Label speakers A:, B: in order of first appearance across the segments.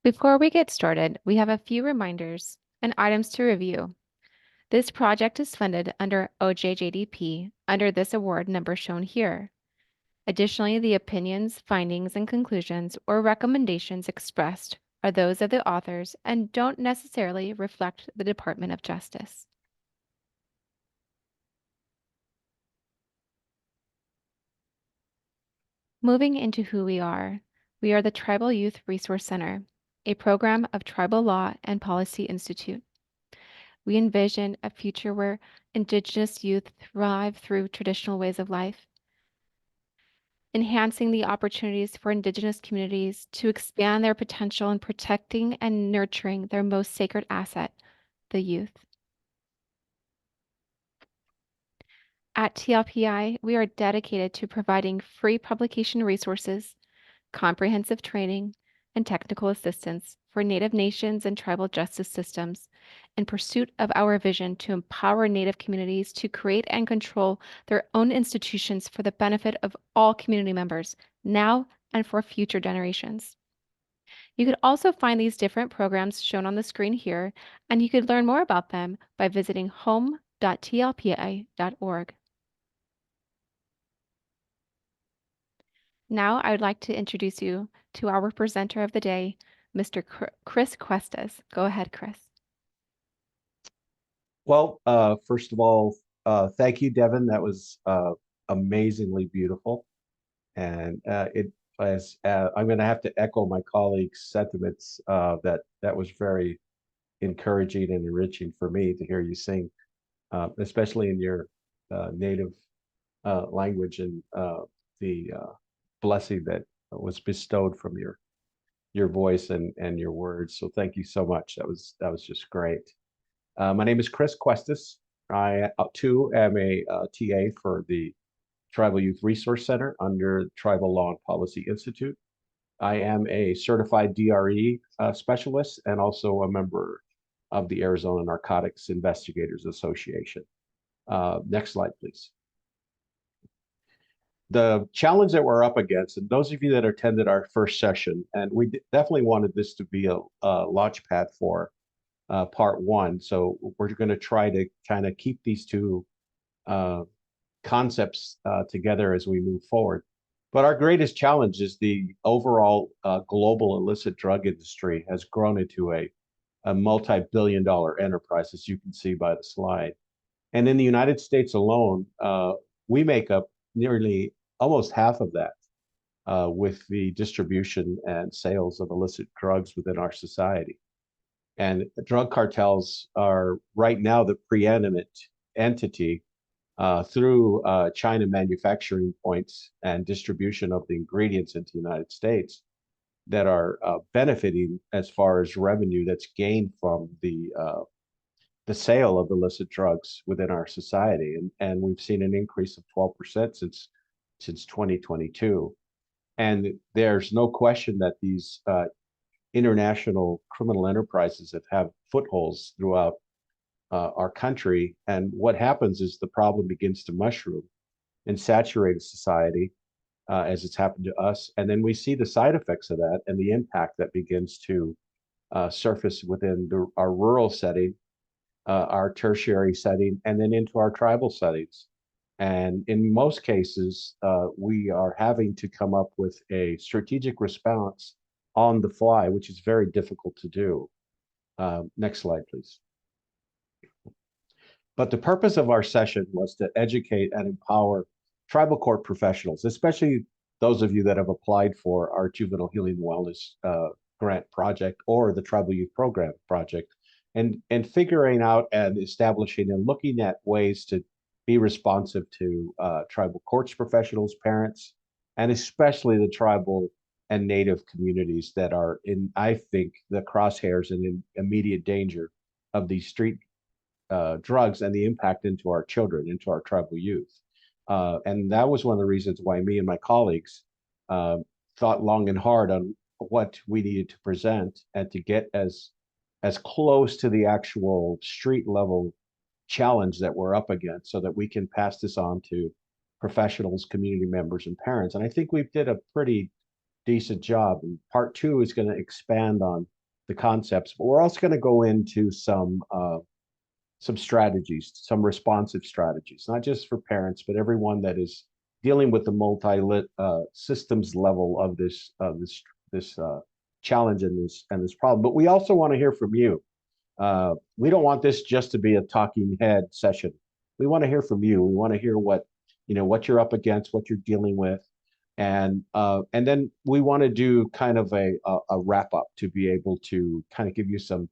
A: Before we get started, we have a few reminders and items to review. This project is funded under OJJDP under this award number shown here. Additionally, the opinions, findings, and conclusions or recommendations expressed are those of the authors and don't necessarily reflect the Department of Justice. Moving into who we are the Tribal Youth Resource Center, a program of Tribal Law and Policy Institute. We envision a future where Indigenous youth thrive through traditional ways of life, enhancing the opportunities for Indigenous communities to expand their potential and protecting and nurturing their most sacred asset, the youth. At TLPI, we are dedicated to providing free publication resources, comprehensive training, and technical assistance for Native nations and tribal justice systems in pursuit of our vision to empower Native communities to create and control their own institutions for the benefit of all community members, now and for future generations. You could also find these different programs shown on the screen here, and you could learn more about them by visiting home.tlpi.org. Now I would like to introduce you to our presenter of the day, Mr. Chris Cuestas. Go ahead, Chris.
B: Well, first of all, thank you, Devin. That was amazingly beautiful. And I'm going to have to echo my colleagues' sentiments that was very encouraging and enriching for me to hear you sing, especially in your native language and the blessing that was bestowed from your voice and your words. So thank you so much. That was just great. My name is Chris Cuestas. I too am a TA for the Tribal Youth Resource Center under Tribal Law and Policy Institute. I am a certified DRE specialist and also a member of the Arizona Narcotics Investigators Association. Next slide, please. The challenge that we're up against, and those of you that attended our first session, and we definitely wanted this to be a launch pad for part one. So we're going to try to kind of keep these two concepts together as we move forward. But our greatest challenge is the overall global illicit drug industry has grown into a multi-billion-dollar enterprise, as you can see by the slide. And in the United States alone, we make up nearly almost half of that with the distribution and sales of illicit drugs within our society. And drug cartels are right now the preeminent entity through China manufacturing points and distribution of the ingredients into the United States that are benefiting as far as revenue that's gained from the sale of illicit drugs within our society. And we've seen an increase of 12% since 2022. And there's no question that these international criminal enterprises that have footholds throughout our country. And what happens is the problem begins to mushroom and saturate society as it's happened to us. And then we see the side effects of that and the impact that begins to surface within our rural setting, our tertiary setting, and then into our tribal settings. And in most cases, we are having to come up with a strategic response on the fly, which is very difficult to do. Next slide, please. But the purpose of our session was to educate and empower tribal court professionals, especially those of you that have applied for our Juvenile Healing and Wellness Grant Project or the Tribal Youth Program Project, and figuring out and establishing and looking at ways to be responsive to tribal courts professionals, parents, and especially the tribal and native communities that are in, I think, the crosshairs and in immediate danger of these street drugs and the impact into our children, into our tribal youth. And that was one of the reasons why me and my colleagues thought long and hard on what we needed to present and to get as close to the actual street level challenge that we're up against so that we can pass this on to professionals, community members, and parents. And I think we did a pretty decent job. And part two is going to expand on the concepts, but we're also going to go into some strategies, some responsive strategies, not just for parents, but everyone that is dealing with the multi-lit systems level of this challenge and this problem. But we also want to hear from you. We don't want this just to be a talking head session. We want to hear from you. We want to hear what you're up against, what you're dealing with, and then we want to do kind of a wrap up to be able to kind of give you some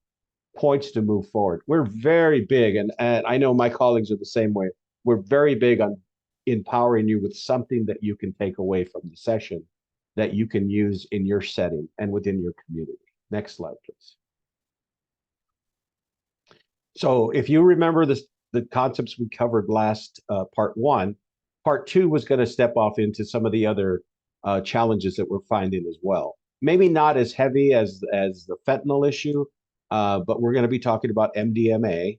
B: points to move forward. We're very big, and I know my colleagues are the same way. We're very big on empowering you with something that you can take away from the session that you can use in your setting and within your community. Next slide, please. So if you remember the concepts we covered last part one, part two was going to step off into some of the other challenges that we're finding as well. Maybe not as heavy as the fentanyl issue, but we're going to be talking about MDMA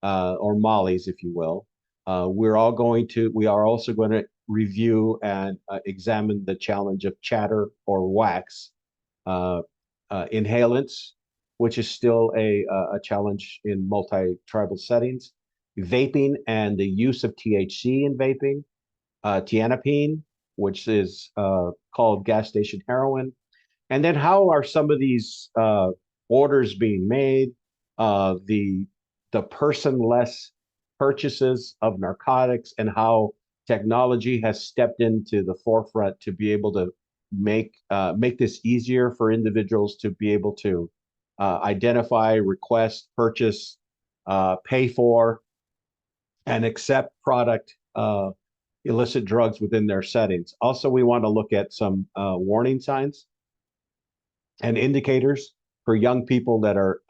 B: or Molly's, if you will. We are also going to review and examine the challenge of chatter or wax, inhalants, which is still a challenge in multi-tribal settings, vaping and the use of THC in vaping, tianepine, which is called gas station heroin, and then how are some of these orders being made, the person-less purchases of narcotics, and how technology has stepped into the forefront to be able to make this easier for individuals to be able to identify, request, purchase, pay for, and accept product illicit drugs within their settings. Also, we want to look at some warning signs and indicators for young people that are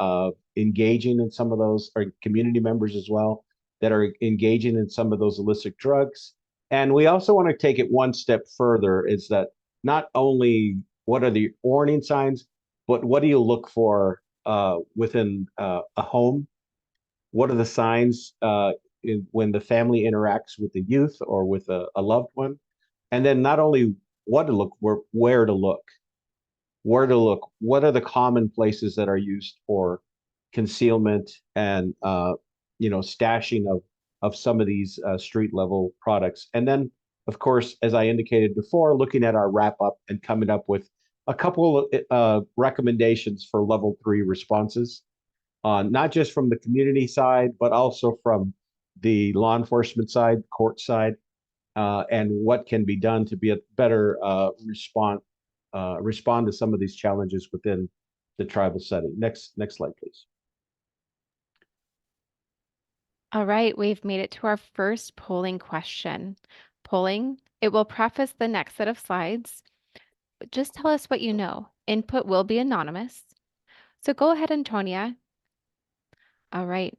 B: engaging in some of those, or community members as well, that are engaging in some of those illicit drugs. And we also want to take it one step further, is that not only what are the warning signs, but what do you look for within a home? What are the signs when the family interacts with the youth or with a loved one? And then not only what to look, where to look, what are the common places that are used for concealment and stashing of some of these street level products. And then, of course, as I indicated before, looking at our wrap up and coming up with a couple of recommendations for level 3 responses, not just from the community side, but also from the law enforcement side, court side, and what can be done to be a better respond to some of these challenges within the tribal setting. Next slide, please.
A: All right, we've made it to our first polling question. Polling, it will preface the next set of slides. Just tell us what you know. Input will be anonymous. So go ahead, Antonia. All right.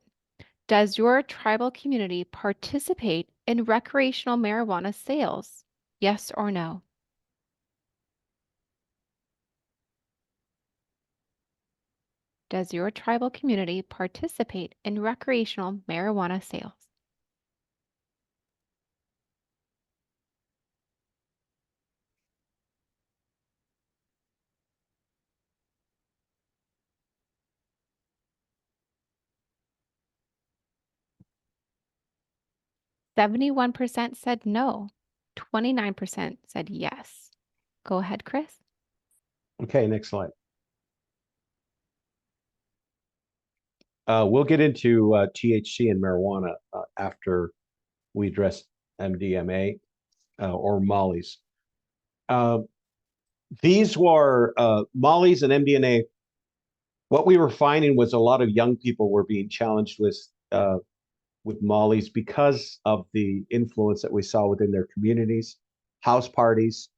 A: Does your tribal community participate in recreational marijuana sales? Yes or no? Does your tribal community participate in recreational marijuana sales? "71% said no, 29% said yes." Go ahead, Chris.
B: Okay, next slide. We'll get into THC and marijuana after we address MDMA or Molly's. These were Molly's and MDMA. What we were finding was a lot of young people were being challenged with Molly's because of the influence that we saw within their communities, house parties,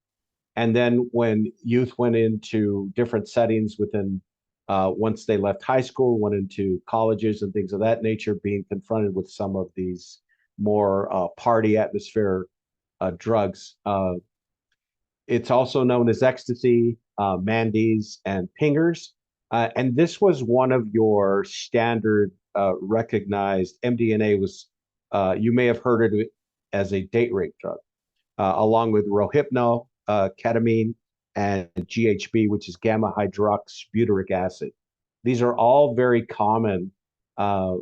B: and then when youth went into different settings within, once they left high school, went into colleges and things of that nature, being confronted with some of these more party atmosphere drugs. It's also known as ecstasy, mandies, and pingers. And this was one of your standard recognized. MDMA was, you may have heard of it as a date rape drug, along with Rohypnol, ketamine, and GHB, which is gamma hydroxybutyric acid. These are all very common uh,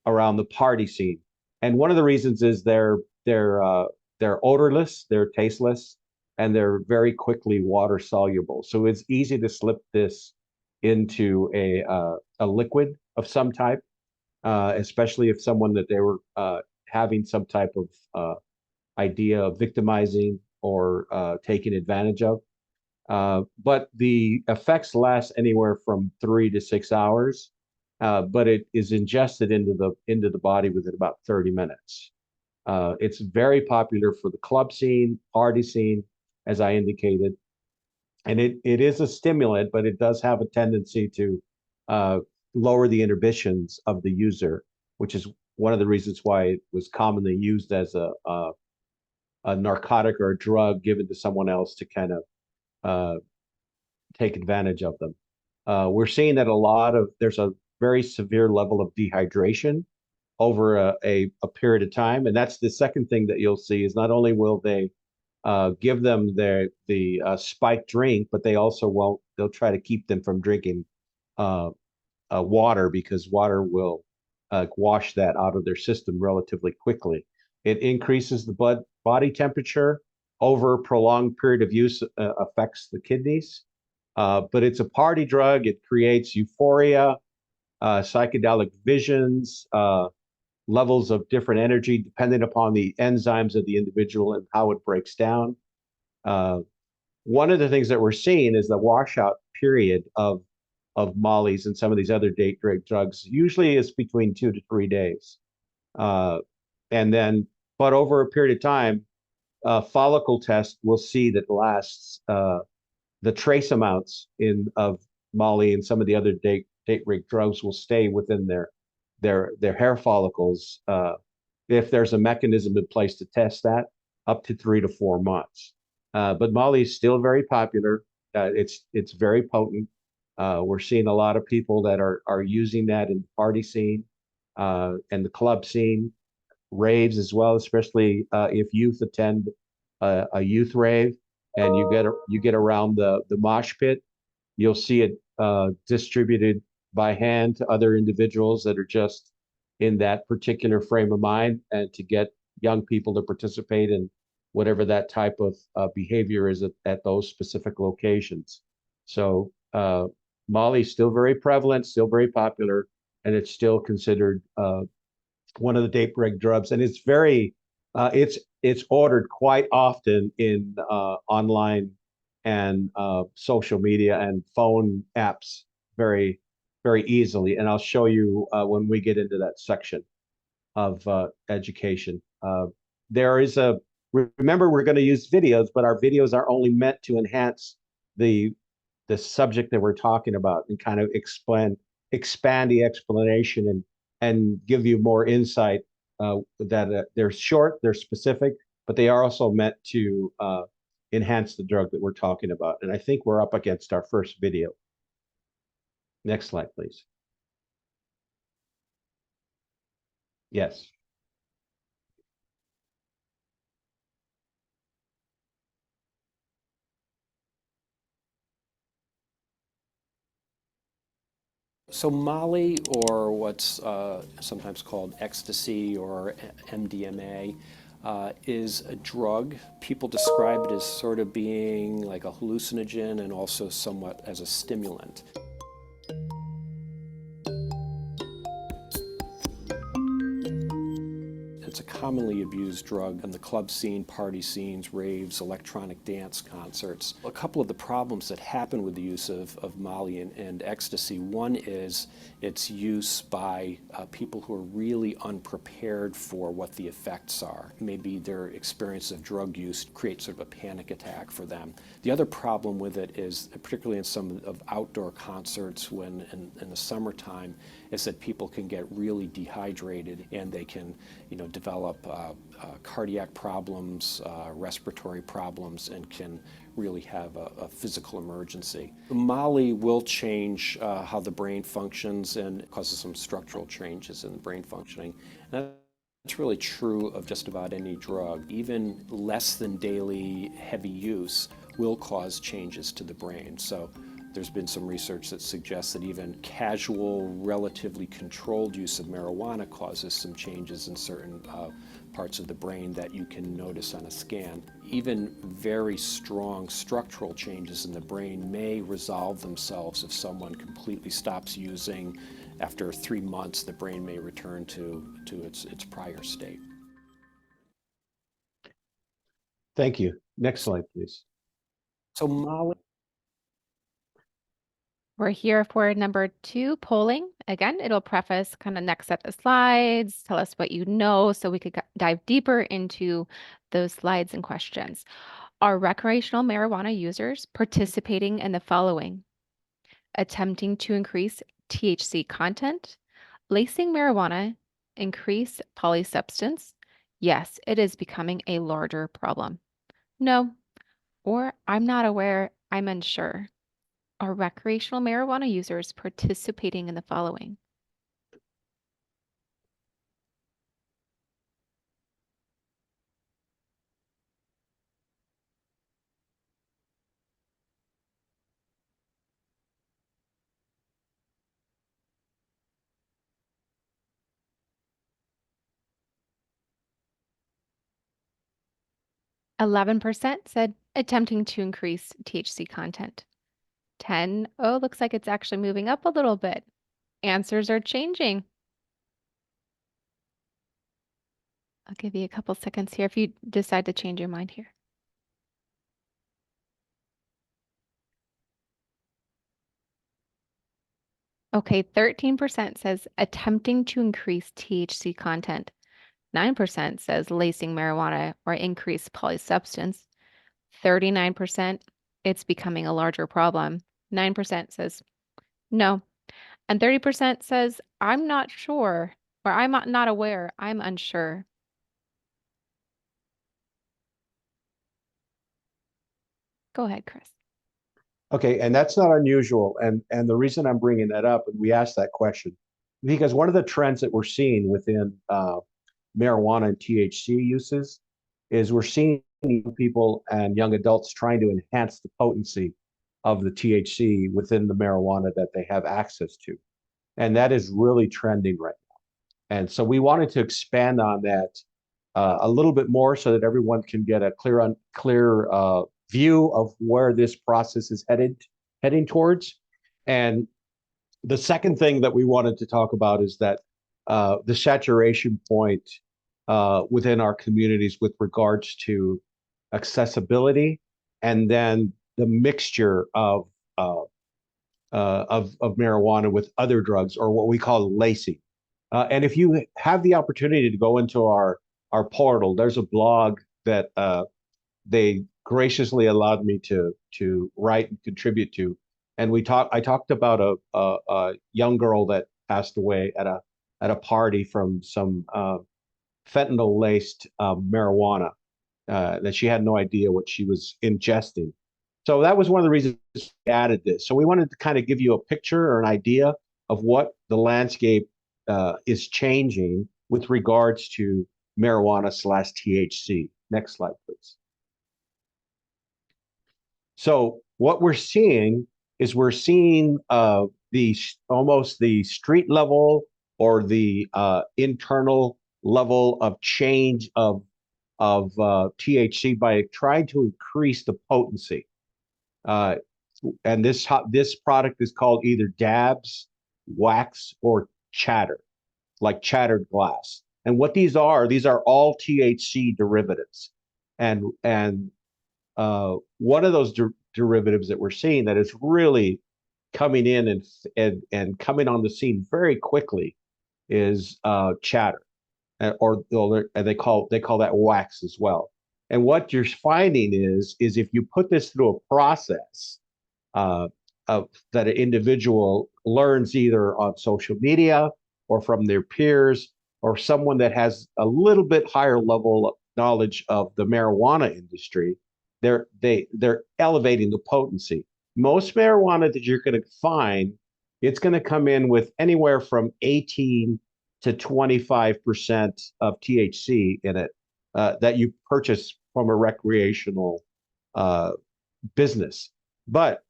B: around the party scene. And one of the reasons is they're odorless, they're tasteless, and they're very quickly water soluble. So it's easy to slip this into a liquid of some type, especially if someone that they were having some type of idea of victimizing or taking advantage of. But the effects last anywhere from 3 to 6 hours, but it is ingested into the body within about 30 minutes. It's very popular for the club scene, party scene, as I indicated, and it is a stimulant, but it does have a tendency to uh, lower the inhibitions of the user, which is one of the reasons why it was commonly used as a narcotic or a drug given to someone else to kind of uh, take advantage of them. We're seeing that there's a very severe level of dehydration over a period of time. And that's the second thing that you'll see is not only will they give them the spiked drink, but they'll try to keep them from drinking uh, water because water will wash that out of their system relatively quickly. It increases the body temperature over a prolonged period of use, affects the kidneys. But it's a party drug. It creates euphoria, psychedelic visions, levels of different energy depending upon the enzymes of the individual and how it breaks down. Uh, One of the things that we're seeing is the washout period of mollies and some of these other date rape drugs usually is between 2 to 3 days. Uh, and then, but over a period of time, follicle test will see that lasts the trace amounts in of Molly and some of the other date rape drugs will stay within their hair follicles if there's a mechanism in place to test that up to 3 to 4 months. But Molly is still very popular. It's very potent. We're seeing a lot of people that are using that in the party scene and the club scene, raves as well, especially if youth attend a youth rave and you get around the mosh pit, you'll see it distributed by hand to other individuals that are just in that particular frame of mind, and to get young people to participate in whatever that type of behavior is at those specific locations. So Molly's still very prevalent, still very popular, and it's still considered one of the date break drugs, and it's ordered quite often in online and social media and phone apps very easily. And I'll show you when we get into that section of education. There is a Remember, we're going to use videos, but our videos are only meant to enhance the the subject that we're talking about and kind of expand the explanation and give you more insight. That they're short, they're specific, but they are also meant to enhance the drug that we're talking about. And I think we're up against our first video. Next slide, please. Yes.
C: So Molly, or what's sometimes called ecstasy or MDMA, is a drug. People describe it as sort of being like a hallucinogen and also somewhat as a stimulant. It's a commonly abused drug in the club scene, party scenes, raves, electronic dance concerts. A couple of the problems that happen with the use of Molly and ecstasy, one is its use by people who are really unprepared for what the effects are. Maybe their experience of drug use creates sort of a panic attack for them. The other problem with it is, particularly in some of outdoor concerts when in the summertime, is that people can get really dehydrated and they can, develop cardiac problems, respiratory problems, and can really have a physical emergency. Molly will change how the brain functions and causes some structural changes in the brain functioning. And that's really true of just about any drug. Even less than daily heavy use will cause changes to the brain. So there's been some research that suggests that even casual, relatively controlled use of marijuana causes some changes in certain parts of the brain that you can notice on a scan. Even very strong structural changes in the brain may resolve themselves if someone completely stops using. After 3 months, the brain may return to its prior state.
B: Thank you. Next slide, please.
C: So Molly.
A: We're here for number 2, polling. Again, it'll preface kind of next set of slides, tell us what you know so we could dive deeper into those slides and questions. Are recreational marijuana users participating in the following? Attempting to increase THC content, lacing marijuana, increase polysubstance? Yes, it is becoming a larger problem. No, or I'm not aware, I'm unsure. Are recreational marijuana users participating in the following? Eleven percent said attempting to increase THC content. 10, oh, looks like it's actually moving up a little bit. Answers are changing. I'll give you a couple seconds here if you decide to change your mind here. Okay, 13% says attempting to increase THC content. 9% says lacing marijuana or increase polysubstance. 39%, it's becoming a larger problem. 9% says no. And 30% says, I'm not sure, or I'm not aware, I'm unsure. Go ahead, Chris.
B: Okay, and that's not unusual. And the reason I'm bringing that up, and we asked that question, because one of the trends that we're seeing within marijuana and THC uses is we're seeing people and young adults trying to enhance the potency of the THC within the marijuana that they have access to. And that is really trending right now. And so we wanted to expand on that a little bit more so that everyone can get a clear view of where this process is heading towards. And the second thing that we wanted to talk about is that the saturation point within our communities with regards to accessibility, and then the mixture of marijuana with other drugs, or what we call lacing. And if you have the opportunity to go into our portal, there's a blog that they graciously allowed me to write and contribute to. And I talked about a young girl that passed away at a party from some fentanyl laced marijuana that she had no idea what she was ingesting. So that was one of the reasons we added this. So we wanted to kind of give you a picture or an idea of what the landscape is changing with regards to marijuana/THC. Next slide, please. So what we're seeing is almost the street level or the internal level of change of THC by trying to increase the potency. And this product is called either dabs, wax, or chatter, like chattered glass. And what these are all THC derivatives. And one of those derivatives that we're seeing that is really coming in and coming on the scene very quickly is chatter, or they call that wax as well. And what you're finding is if you put this through a process that an individual learns either on social media or from their peers or someone that has a little bit higher level of knowledge of the marijuana industry, they're elevating the potency. Most marijuana that you're going to find, it's going to come in with anywhere from 18 to 25% of THC in it that you purchase from a recreational business. But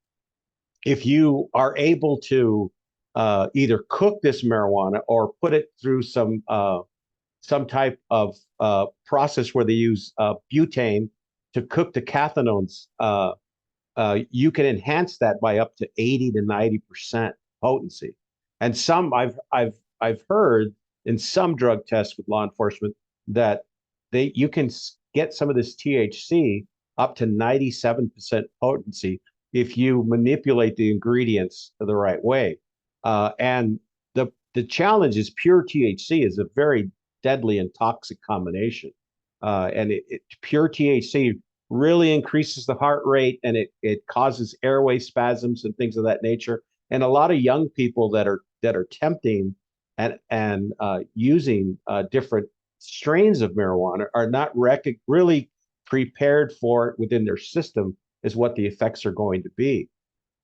B: if you are able to either cook this marijuana or put it through some type of process where they use butane to cook the cathinones, you can enhance that by up to 80 to 90% potency. And some I've heard in some drug tests with law enforcement that you can get some of this THC up to 97% potency if you manipulate the ingredients the right way. And the challenge is pure THC is a very deadly and toxic combination. And pure THC really increases the heart rate, and it causes airway spasms and things of that nature. And a lot of young people that are tempting and using different strains of marijuana are not really prepared for it within their system is what the effects are going to be.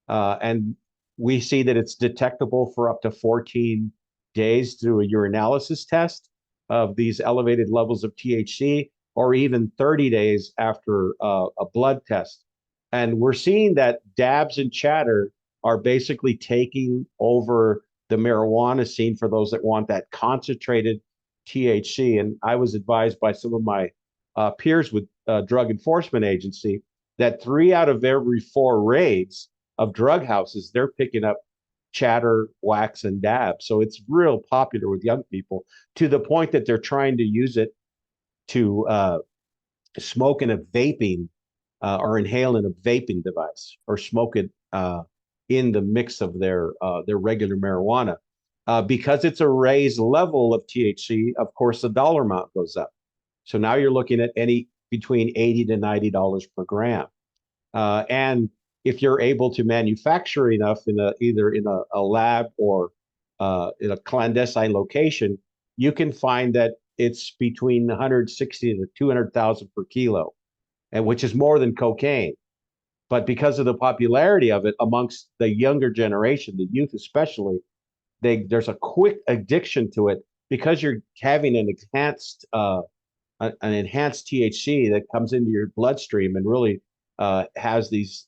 B: And we see that it's detectable for up to 14 days through a urinalysis test of these elevated levels of THC, or even 30 days after a blood test. And we're seeing that dabs and chatter are basically taking over the marijuana scene for those that want that concentrated THC. And I was advised by some of my peers with Drug Enforcement Agency that 3 out of every 4 raids of drug houses, they're picking up chatter, wax, and dab. So it's real popular with young people to the point that they're trying to use it to smoke in a vaping or inhale in a vaping device, or smoke it in the mix of their regular marijuana. Because it's a raised level of THC, of course, the dollar amount goes up. So now you're looking at between $80 to $90 per gram. And if you're able to manufacture enough either in a lab or in a clandestine location, you can find that it's between 160 to 200,000 per kilo, and which is more than cocaine. But because of the popularity of it amongst the younger generation, the youth especially, there's a quick addiction to it because you're having an enhanced THC that comes into your bloodstream and really has these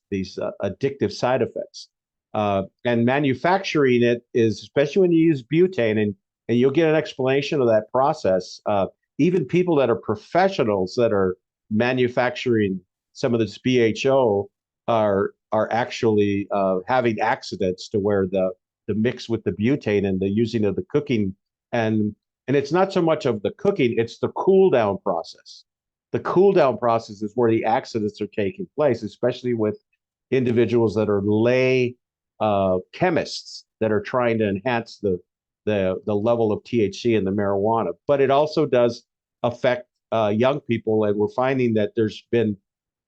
B: addictive side effects. And manufacturing it is, especially when you use butane, and you'll get an explanation of that process. Even people that are professionals that are manufacturing some of this BHO are actually having accidents to where the mix with the butane and the using of the cooking, and it's not so much of the cooking, it's the cool down process. The cool down process is where the accidents are taking place, especially with individuals that are lay chemists that are trying to enhance the level of THC in the marijuana. But it also does affect young people, and we're finding that there's been,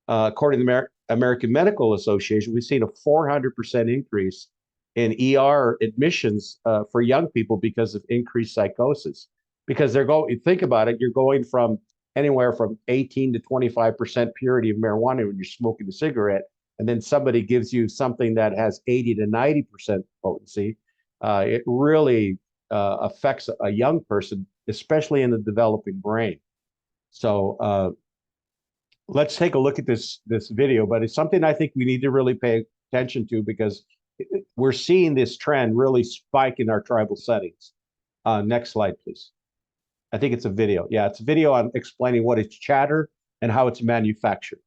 B: according to the American Medical Association, we've seen a 400% increase in ER admissions for young people because of increased psychosis. Because think about it, you're going from anywhere from 18 to 25% purity of marijuana when you're smoking a cigarette, and then somebody gives you something that has 80 to 90% potency. It really affects a young person, especially in the developing brain. So let's take a look at this video, but it's something I think we need to really pay attention to, because we're seeing this trend really spike in our tribal settings. Next slide, please. I think it's a video. Yeah, it's a video on explaining what is chatter and how it's manufactured.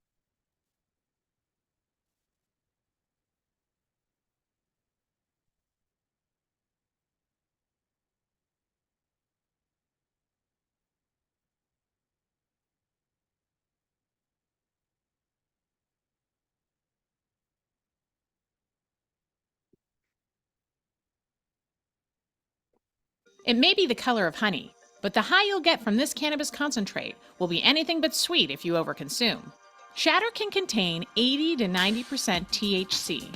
D: It may be the color of honey, but the high you'll get from this cannabis concentrate will be anything but sweet if you overconsume. Shatter can contain 80 to 90% THC.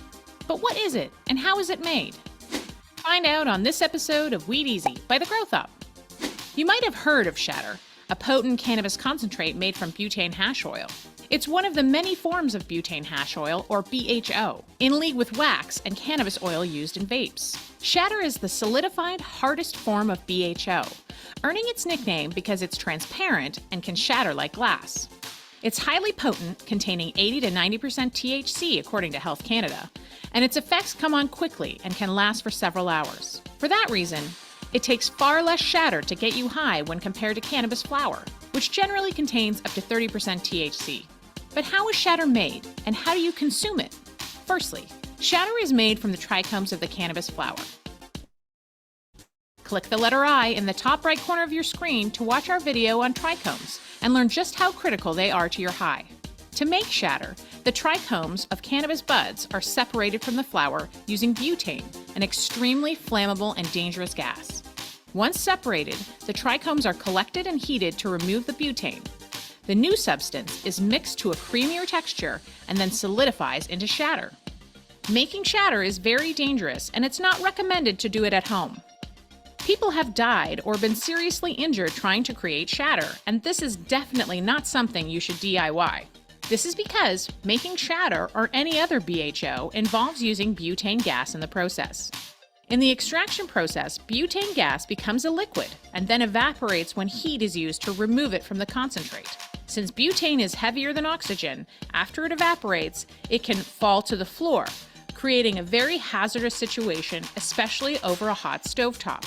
D: But what is it, and how is it made? Find out on this episode of Weed Easy by The Growth Up. You might have heard of Shatter, a potent cannabis concentrate made from butane hash oil. It's one of the many forms of butane hash oil, or BHO, in league with wax and cannabis oil used in vapes. Shatter is the solidified, hardest form of BHO, earning its nickname because it's transparent and can shatter like glass. It's highly potent, containing 80 to 90% THC according to Health Canada, and its effects come on quickly and can last for several hours. For that reason, it takes far less shatter to get you high when compared to cannabis flower, which generally contains up to 30% THC. But how is shatter made, and how do you consume it? Firstly, shatter is made from the trichomes of the cannabis flower. Click the letter I in the top right corner of your screen to watch our video on trichomes and learn just how critical they are to your high. To make shatter, the trichomes of cannabis buds are separated from the flower using butane, an extremely flammable and dangerous gas. Once separated, the trichomes are collected and heated to remove the butane. The new substance is mixed to a creamier texture and then solidifies into shatter. Making shatter is very dangerous, and it's not recommended to do it at home. People have died or been seriously injured trying to create shatter, and this is definitely not something you should DIY. This is because making shatter or any other BHO involves using butane gas in the process. In the extraction process, butane gas becomes a liquid and then evaporates when heat is used to remove it from the concentrate. Since butane is heavier than oxygen, after it evaporates, it can fall to the floor, creating a very hazardous situation, especially over a hot stovetop.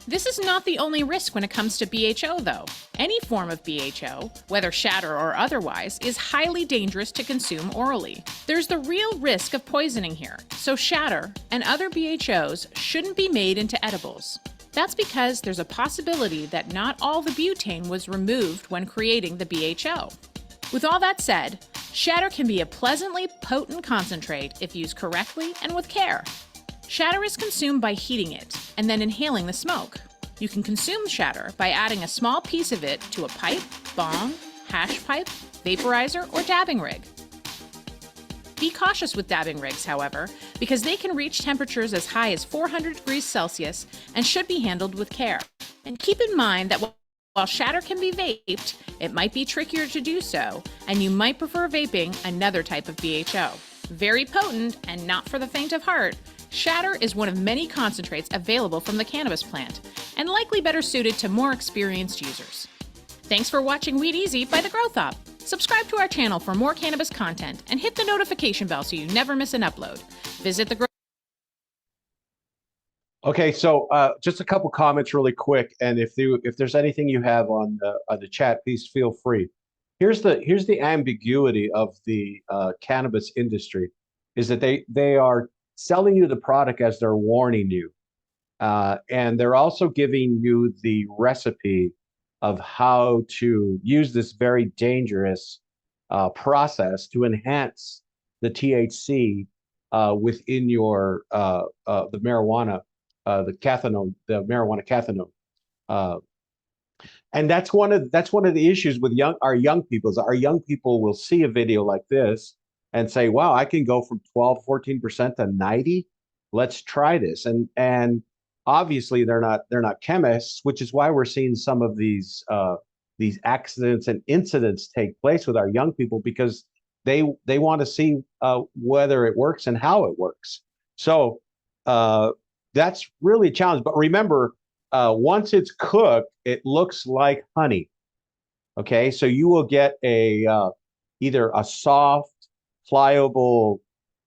D: This is not the only risk when it comes to BHO, though. Any form of BHO, whether shatter or otherwise, is highly dangerous to consume orally. There's the real risk of poisoning here, so shatter and other BHOs shouldn't be made into edibles. That's because there's a possibility that not all the butane was removed when creating the BHO. With all that said, shatter can be a pleasantly potent concentrate if used correctly and with care. Shatter is consumed by heating it and then inhaling the smoke. You can consume shatter by adding a small piece of it to a pipe, bong, hash pipe, vaporizer, or dabbing rig. Be cautious with dabbing rigs, however, because they can reach temperatures as high as 400 degrees Celsius and should be handled with care. And keep in mind that while shatter can be vaped, it might be trickier to do so, and you might prefer vaping another type of BHO. Very potent and not for the faint of heart, shatter is one of many concentrates available from the cannabis plant, and likely better suited to more experienced users. Thanks for watching Weed Easy by The Growth Op. Subscribe to our channel for more cannabis content and hit the notification bell so you never miss an upload. Visit the Growth.
B: Okay, so just a couple comments really quick, and if there's anything you have on the chat, please feel free. Here's the ambiguity of the cannabis industry, is that they are selling you the product as they're warning you, and they're also giving you the recipe of how to use this very dangerous process to enhance the THC within your the marijuana, the marijuana cathinone. And that's one of the issues with our young people. Is our young people will see a video like this and say, wow, I can go from 12-14% to 90. Let's try this. And obviously they're not chemists, which is why we're seeing some of these accidents and incidents take place with our young people, because they want to see whether it works and how it works. So that's really a challenge. But remember, once it's cooked, it looks like honey. Okay, so you will get either a soft, pliable,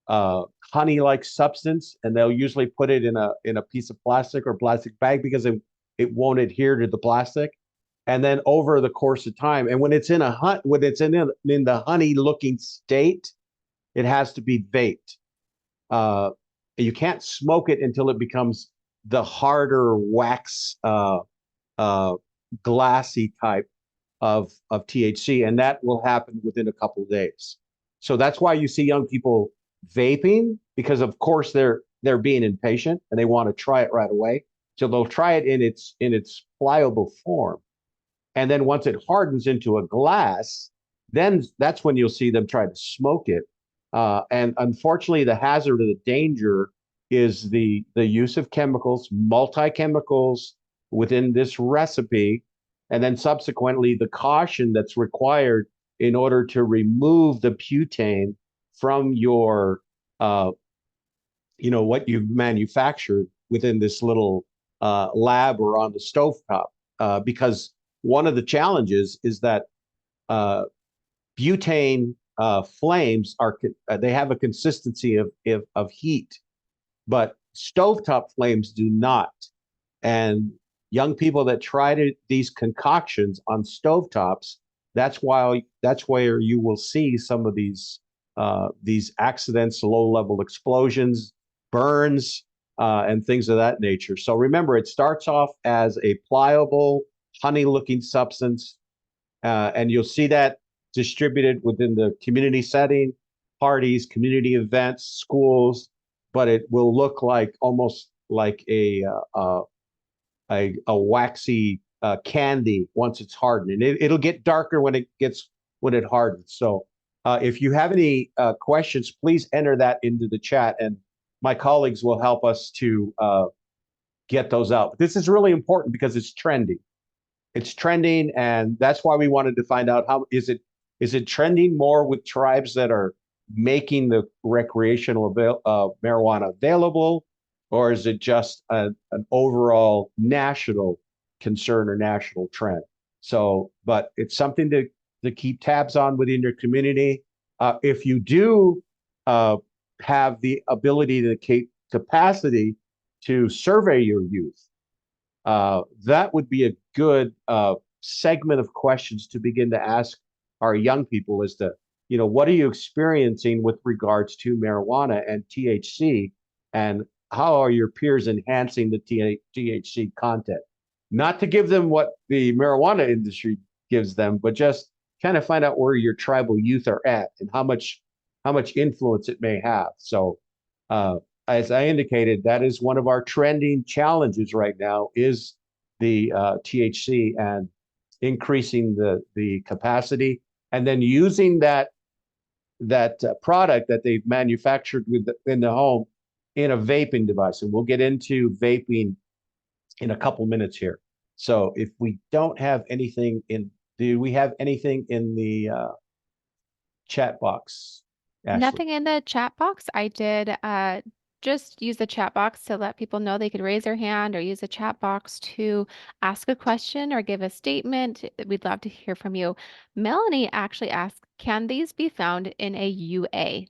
B: honey-like substance, and they'll usually put it in a piece of plastic or plastic bag because it won't adhere to the plastic. And then over the course of time, and when it's in the honey-looking state, it has to be vaped. You can't smoke it until it becomes the harder wax, glassy type of THC, and that will happen within a couple of days. So that's why you see young people vaping, because of course they're being impatient and they want to try it right away. So they'll try it in its pliable form, and then once it hardens into a glass, then that's when you'll see them try to smoke it. And unfortunately, the hazard or the danger is the use of chemicals, multi-chemicals within this recipe, and then subsequently the caution that's required in order to remove the butane from your, what you've manufactured within this little lab or on the stovetop. Because one of the challenges is that butane flames they have a consistency of heat, but stovetop flames do not. And young people that try these concoctions on stovetops, that's where you will see some of these accidents, low-level explosions, burns, and things of that nature. So remember, it starts off as a pliable, honey-looking substance, and you'll see that distributed within the community setting, parties, community events, schools, but it will look like almost like a waxy candy once it's hardened. And it'll get darker when it hardens. So if you have any questions, please enter that into the chat, and my colleagues will help us to get those out. But this is really important because it's trending. It's trending, and that's why we wanted to find out how is it trending more with tribes that are making the recreational marijuana available, or is it just an overall national concern or national trend? So, but it's something to keep tabs on within your community. If you do have the ability to capacity to survey your youth, that would be a good segment of questions to begin to ask our young people as to, what are you experiencing with regards to marijuana and THC, and how are your peers enhancing the THC content? Not to give them what the marijuana industry gives them, but just kind of find out where your tribal youth are at and how much influence it may have. So as I indicated, that is one of our trending challenges right now is the THC and increasing the capacity, and then using that product that they've manufactured in the home in a vaping device. And we'll get into vaping in a couple minutes here. So if we don't have anything do we have anything in the chat box, Ashley?
A: Nothing in the chat box. I did just use the chat box to let people know they could raise their hand or use the chat box to ask a question or give a statement. We'd love to hear from you. Melanie actually asked, can these be found in a UA?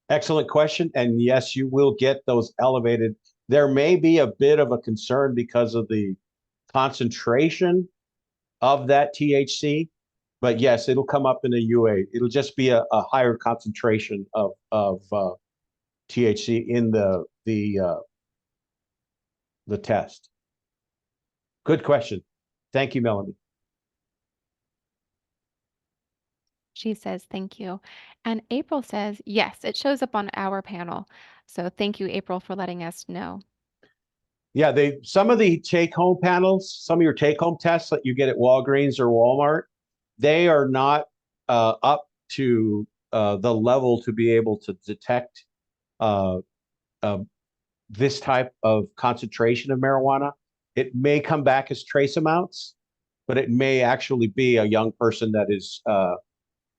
B: Excellent question. And yes, you will get those elevated. There may be a bit of a concern because of the concentration of that THC, but yes, it'll come up in a UA. It'll just be a higher concentration of THC in the test. Good question. Thank you, Melanie.
A: She says, thank you. And April says, yes, it shows up on our panel. So thank you, April, for letting us know.
B: Yeah, some of the take-home panels, some of your take-home tests that you get at Walgreens or Walmart, they are not up to the level to be able to detect this type of concentration of marijuana. It may come back as trace amounts, but it may actually be a young person that is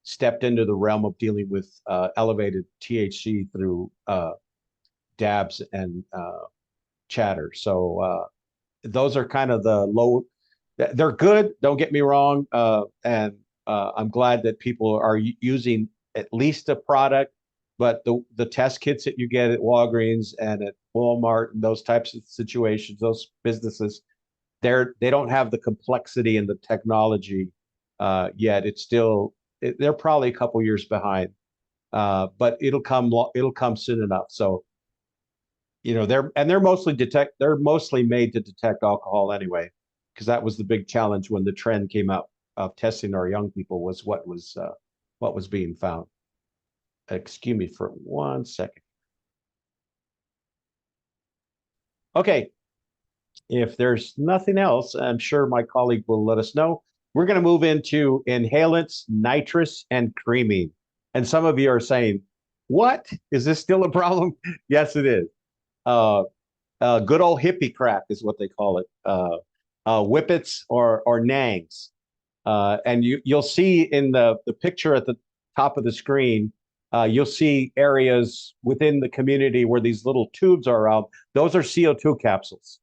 B: stepped into the realm of dealing with elevated THC through dabs and chatter. So those are kind of the low. They're good, don't get me wrong, and I'm glad that people are using at least a product, but the test kits that you get at Walgreens and at Walmart and those types of situations, those businesses, they don't have the complexity and the technology yet. They're probably a couple years behind, but it'll come soon enough. So they're mostly made to detect alcohol anyway, because that was the big challenge when the trend came out of testing our young people was what was being found. Excuse me for 1 second. Okay, if there's nothing else, I'm sure my colleague will let us know. We're going to move into inhalants, nitrous, and creaming. And some of you are saying, what? Is this still a problem? Yes, it is. Good old hippie crack is what they call it. Whippets or nangs. And you'll see in the picture at the top of the screen, you'll see areas within the community where these little tubes are around. Those are CO2 capsules.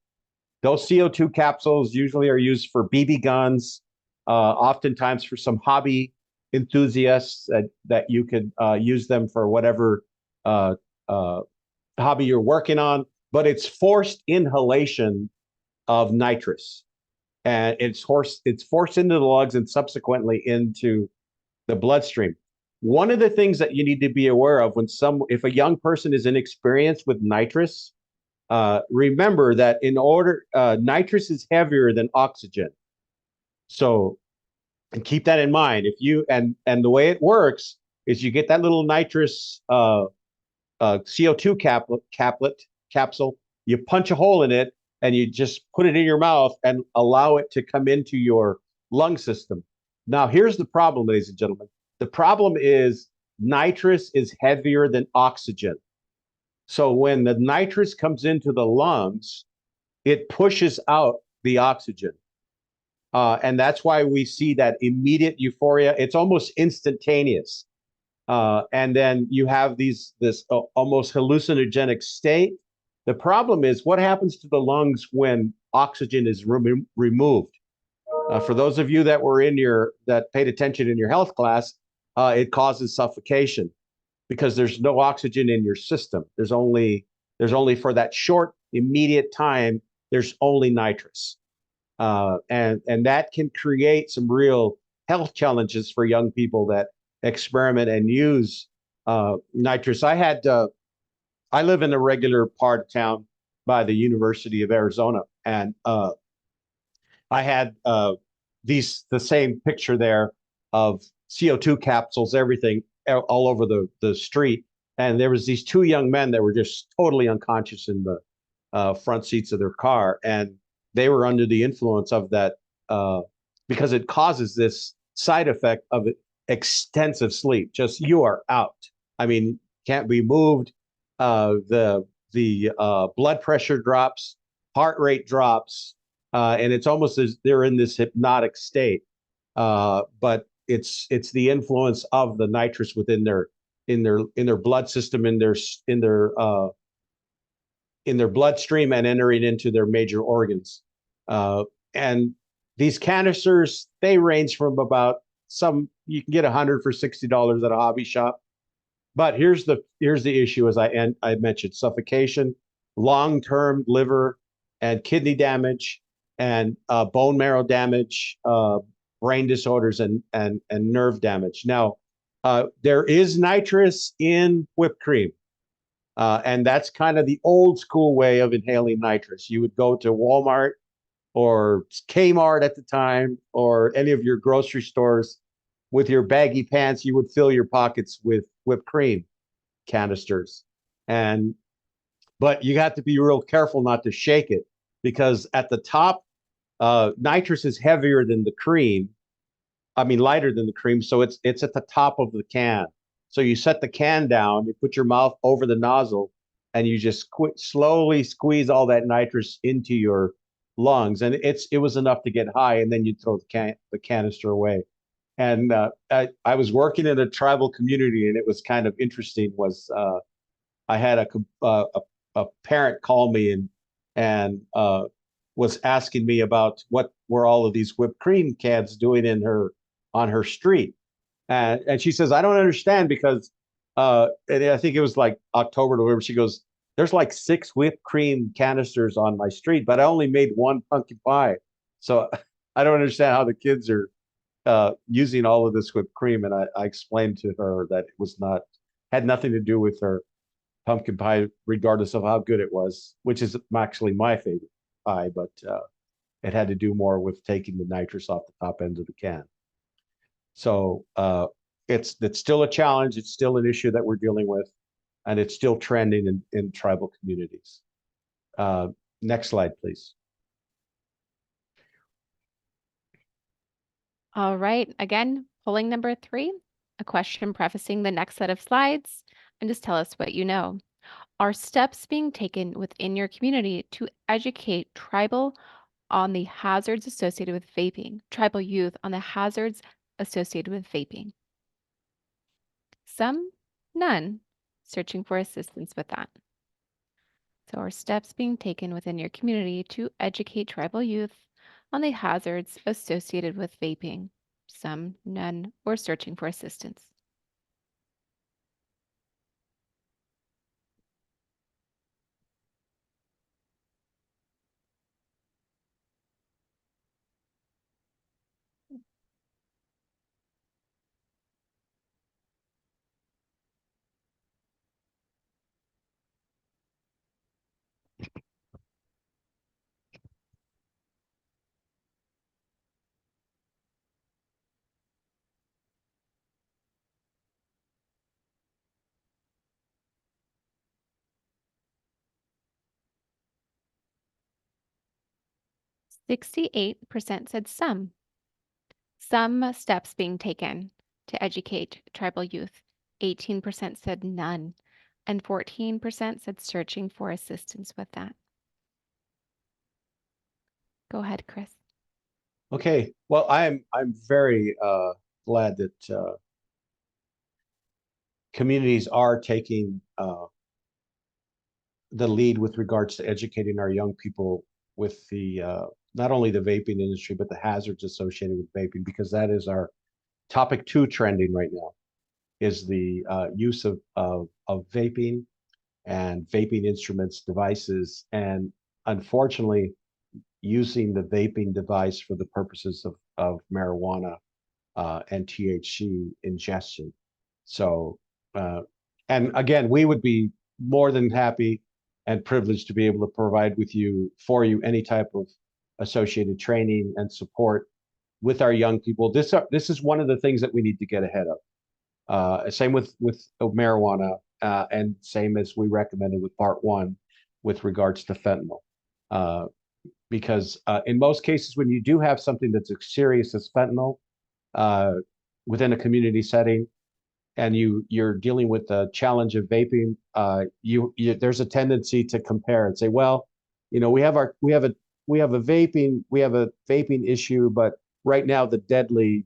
B: Those CO2 capsules usually are used for BB guns, oftentimes for some hobby enthusiasts that you could use them for whatever uh, hobby you're working on, but it's forced inhalation of nitrous, and it's forced into the lungs and subsequently into the bloodstream. One of the things that you need to be aware of if a young person is inexperienced with nitrous, remember that nitrous is heavier than oxygen. So, and keep that in mind. And the way it works is you get that little nitrous CO2 capsule, you punch a hole in it, and you just put it in your mouth and allow it to come into your lung system. Now, here's the problem, ladies and gentlemen. The problem is nitrous is heavier than oxygen. So when the nitrous comes into the lungs, it pushes out the oxygen. And that's why we see that immediate euphoria. It's almost instantaneous. And then you have this almost hallucinogenic state. The problem is what happens to the lungs when oxygen is removed. For those of you that paid attention in your health class, it causes suffocation because there's no oxygen in your system. There's only for that short, immediate time, there's only nitrous. And that can create some real health challenges for young people that experiment and use nitrous. I live in a regular part of town by the University of Arizona, and I had the same picture there of CO2 capsules, everything all over the street. And there was these two young men that were just totally unconscious in the front seats of their car. And they were under the influence of that because it causes this side effect of extensive sleep. Just you are out. I mean, can't be moved. The blood pressure drops, heart rate drops, and it's almost as they're in this hypnotic state. But it's the influence of the nitrous within their blood system, in their bloodstream, and entering into their major organs. And these canisters, they range from about you can get 100 for $60 at a hobby shop. But here's the issue, as I mentioned: suffocation, long-term liver and kidney damage, and bone marrow damage, brain disorders, and nerve damage. Now, there is nitrous in whipped cream. And that's kind of the old school way of inhaling nitrous. You would go to Walmart or Kmart at the time, or any of your grocery stores with your baggy pants. You would fill your pockets with whipped cream canisters. But you have to be real careful not to shake it, because at the top, nitrous is heavier than the cream. I mean, lighter than the cream. So it's at the top of the can. So you set the can down, you put your mouth over the nozzle, and you just slowly squeeze all that nitrous into your lungs. And it was enough to get high, and then you throw the canister away. And I was working in a tribal community, and it was kind of interesting. I had a parent call me and was asking me about what were all of these whipped cream cans doing on her street. And she says, I don't understand, because and I think it was like October, November. She goes, there's like 6 whipped cream canisters on my street, but I only made 1 pumpkin pie. So I don't understand how the kids are using all of this whipped cream. And I explained to her that it had nothing to do with her pumpkin pie, regardless of how good it was, which is actually my favorite pie, but it had to do more with taking the nitrous off the top end of the can. So it's still a challenge. It's still an issue that we're dealing with, and it's still trending in tribal communities. Next slide, please.
A: All right. Again, polling number 3, a question prefacing the next set of slides, and just tell us what you know. Are steps being taken within your community to educate tribal on the hazards associated with vaping, tribal youth on the hazards associated with vaping? Some, none. Searching for assistance with that. So are steps being taken within your community to educate tribal youth on the hazards associated with vaping? some, none, or searching for assistance. %68 said some. Some steps being taken to educate tribal youth. 18% said none, and 14% said searching for assistance with that. Go ahead, Chris.
B: Okay, well, I'm very glad that communities are taking the lead with regards to educating our young people with the not only the vaping industry, but the hazards associated with vaping, because that is our topic 2 trending right now, is the use of vaping and vaping instruments, devices, and unfortunately, using the vaping device for the purposes of marijuana and THC ingestion. So, and again, we would be more than happy and privileged to be able to provide for you any type of associated training and support with our young people. This is one of the things that we need to get ahead of. Same with marijuana, and same as we recommended with part 1 with regards to fentanyl. Because in most cases, when you do have something that's as serious as fentanyl within a community setting, and you're dealing with the challenge of vaping, there's a tendency to compare and say, well, we have a vaping issue, but right now the deadly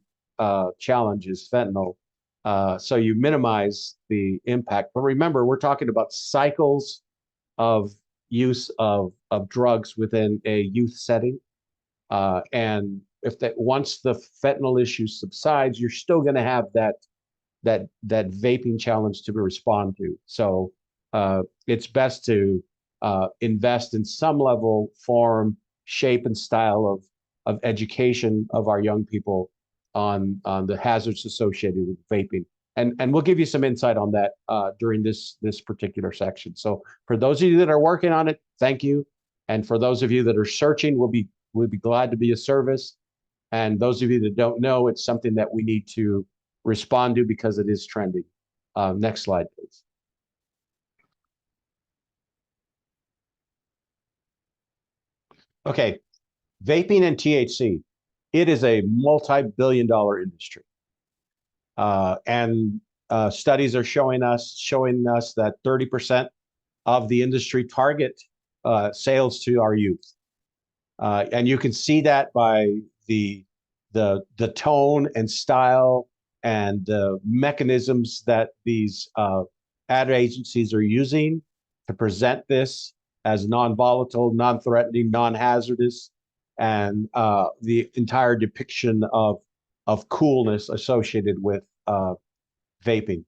B: challenge is fentanyl. So you minimize the impact. But remember, we're talking about cycles of use of drugs within a youth setting. And once the fentanyl issue subsides, you're still going to have that vaping challenge to respond to. So it's best to invest in some level, form, shape, and style of education of our young people on the hazards associated with vaping. And we'll give you some insight on that during this particular section. So for those of you that are working on it, thank you. And for those of you that are searching, we'll be glad to be a service. And those of you that don't know, it's something that we need to respond to because it is trending. Next slide, please. Okay, vaping and THC. It is a multi-billion-dollar industry. And studies are showing us that 30% of the industry target sales to our youth. And you can see that by the tone and style and the mechanisms that these ad agencies are using to present this as non-volatile, non-threatening, non-hazardous, and the entire depiction of coolness associated with vaping.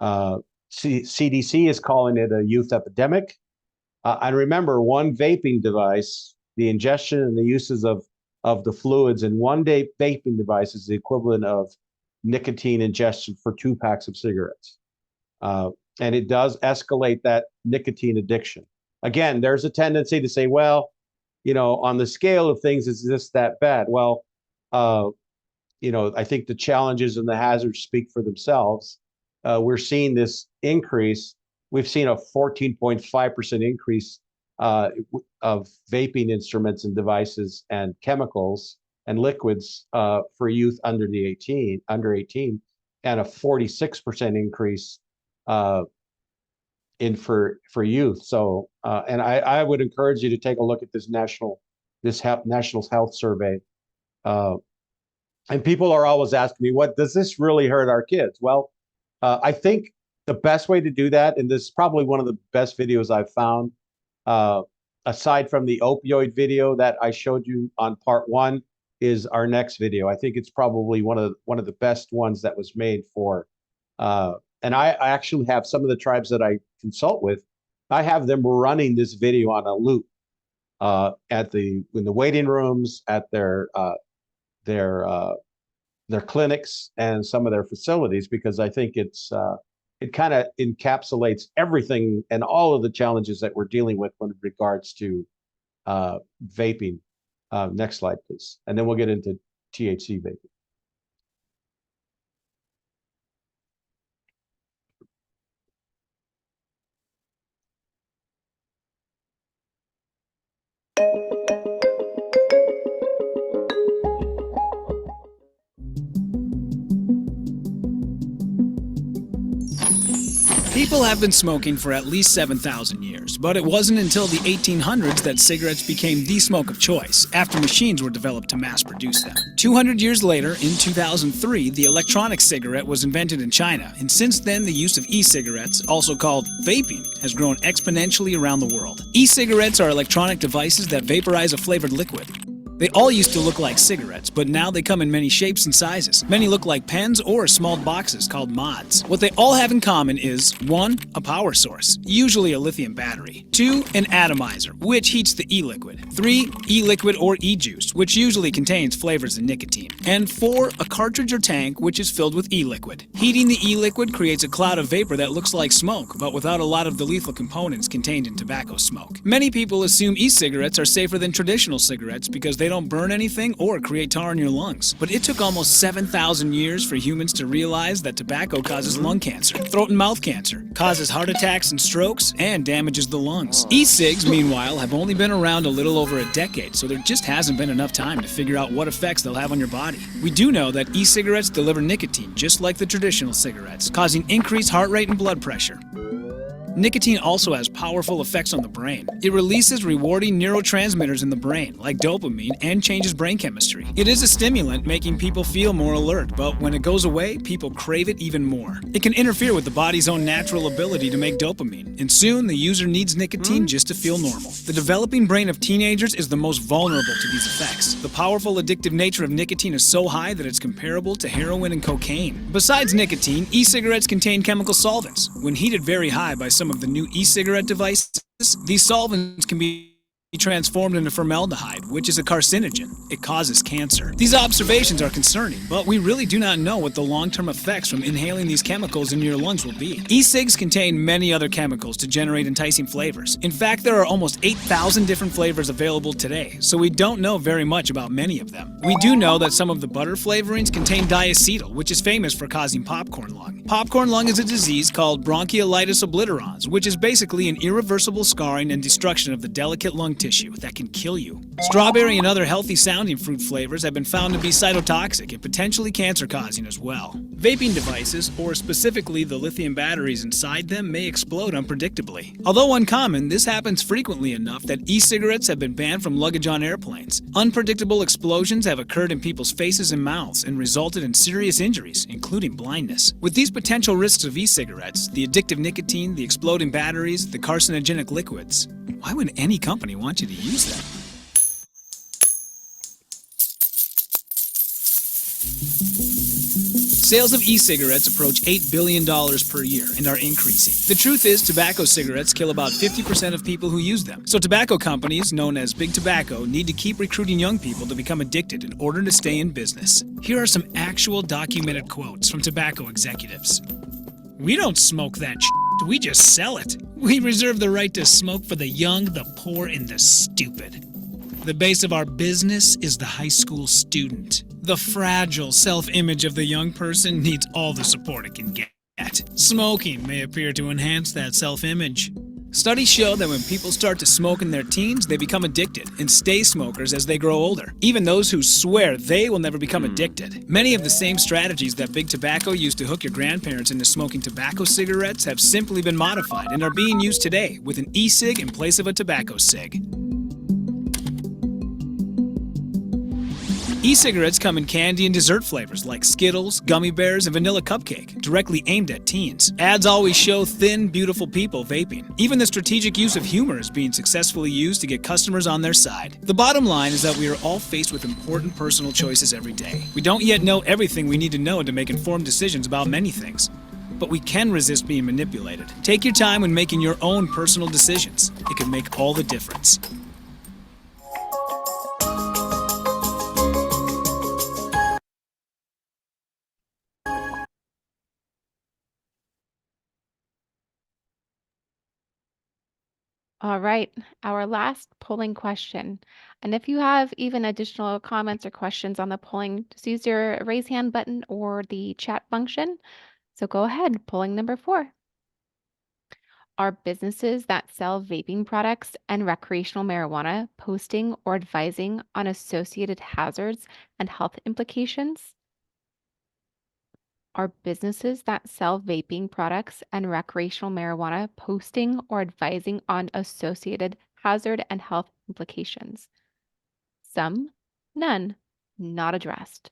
B: CDC is calling it a youth epidemic. And remember, one vaping device, the ingestion and the uses of the fluids in one day vaping device is the equivalent of nicotine ingestion for 2 packs of cigarettes. And it does escalate that nicotine addiction. Again, there's a tendency to say, well, on the scale of things, is this that bad? Well, I think the challenges and the hazards speak for themselves. We're seeing this increase. We've seen a 14.5% increase of vaping instruments and devices and chemicals and liquids for youth under 18, and a 46% increase for youth. So, and I would encourage you to take a look at this national health survey. And people are always asking me, what does this really hurt our kids? Well, I think the best way to do that, and this is probably one of the best videos I've found, aside from the opioid video that I showed you on part 1, is our next video. I think it's probably one of the best ones that was made for. And I actually have some of the tribes that I consult with. I have them running this video on a loop in the waiting rooms, at their clinics, and some of their facilities, because I think it kind of encapsulates everything and all of the challenges that we're dealing with when regards to vaping. Next slide, please. And then we'll get into THC vaping.
E: People have been smoking for at least 7,000 years, but it wasn't until the 1800s that cigarettes became the smoke of choice, after machines were developed to mass produce them. 200 years later, in 2003, the electronic cigarette was invented in China, and since then the use of e-cigarettes, also called vaping, has grown exponentially around the world. E-cigarettes are electronic devices that vaporize a flavored liquid. They all used to look like cigarettes, but now they come in many shapes and sizes. Many look like pens or small boxes called mods. What they all have in common is 1. A power source, usually a lithium battery. 2. An atomizer, which heats the e-liquid. 3. E-liquid or e-juice, which usually contains flavors and nicotine. And 4. A cartridge or tank, which is filled with e-liquid. Heating the e-liquid creates a cloud of vapor that looks like smoke, but without a lot of the lethal components contained in tobacco smoke. Many people assume e-cigarettes are safer than traditional cigarettes because they don't burn anything or create tar in your lungs. But it took almost 7,000 years for humans to realize that tobacco causes lung cancer, throat and mouth cancer, causes heart attacks and strokes, and damages the lungs. E-cigs, meanwhile, have only been around a little over a decade, so there just hasn't been enough time to figure out what effects they'll have on your body. We do know that e-cigarettes deliver nicotine just like the traditional cigarettes, causing increased heart rate and blood pressure. Nicotine also has powerful effects on the brain. It releases rewarding neurotransmitters in the brain, like dopamine, and changes brain chemistry. It is a stimulant, making people feel more alert, but when it goes away, people crave it even more. It can interfere with the body's own natural ability to make dopamine, and soon the user needs nicotine just to feel normal. The developing brain of teenagers is the most vulnerable to these effects. The powerful addictive nature of nicotine is so high that it's comparable to heroin and cocaine. Besides nicotine, e-cigarettes contain chemical solvents. When heated very high by some of the new e-cigarette devices, these solvents can be transformed into formaldehyde, which is a carcinogen. It causes cancer. These observations are concerning, but we really do not know what the long-term effects from inhaling these chemicals into your lungs will be. E-cigs contain many other chemicals to generate enticing flavors. In fact, there are almost 8,000 different flavors available today, so we don't know very much about many of them. We do know that some of the butter flavorings contain diacetyl, which is famous for causing popcorn lung. Popcorn lung is a disease called bronchiolitis obliterans, which is basically an irreversible scarring and destruction of the delicate lung tissue that can kill you. Strawberry and other healthy-sounding fruit flavors have been found to be cytotoxic and potentially cancer-causing as well. Vaping devices, or specifically the lithium batteries inside them, may explode unpredictably. Although uncommon, this happens frequently enough that e-cigarettes have been banned from luggage on airplanes. Unpredictable explosions have occurred in people's faces and mouths and resulted in serious injuries, including blindness. With these potential risks of e-cigarettes, the addictive nicotine, the exploding batteries, the carcinogenic liquids, why would any company want you to use them? Sales of e-cigarettes approach $8 billion per year and are increasing. The truth is, tobacco cigarettes kill about 50% of people who use them. So tobacco companies, known as Big Tobacco, need to keep recruiting young people to become addicted in order to stay in business. Here are some actual documented quotes from tobacco executives. "We don't smoke that shit, we just sell it. We reserve the right to smoke for the young, the poor, and the stupid. The base of our business is the high school student. The fragile self-image of the young person needs all the support it can get. Smoking may appear to enhance that self-image. Studies show that when people start to smoke in their teens, they become addicted and stay smokers as they grow older. Even those who swear they will never become addicted. Many of the same strategies that Big Tobacco used to hook your grandparents into smoking tobacco cigarettes have simply been modified and are being used today with an e-cig in place of a tobacco cig." E-cigarettes come in candy and dessert flavors like Skittles, gummy bears, and vanilla cupcake, directly aimed at teens. Ads always show thin, beautiful people vaping. Even the strategic use of humor is being successfully used to get customers on their side. The bottom line is that we are all faced with important personal choices every day. We don't yet know everything we need to know to make informed decisions about many things. But we can resist being manipulated. Take your time when making your own personal decisions. It can make all the difference.
A: All right, our last polling question. And if you have even additional comments or questions on the polling, just use your raise hand button or the chat function. So go ahead, polling number 4. Are businesses that sell vaping products and recreational marijuana posting or advising on associated hazards and health implications? Are businesses that sell vaping products and recreational marijuana posting or advising on associated hazard and health implications? Some, none, not addressed.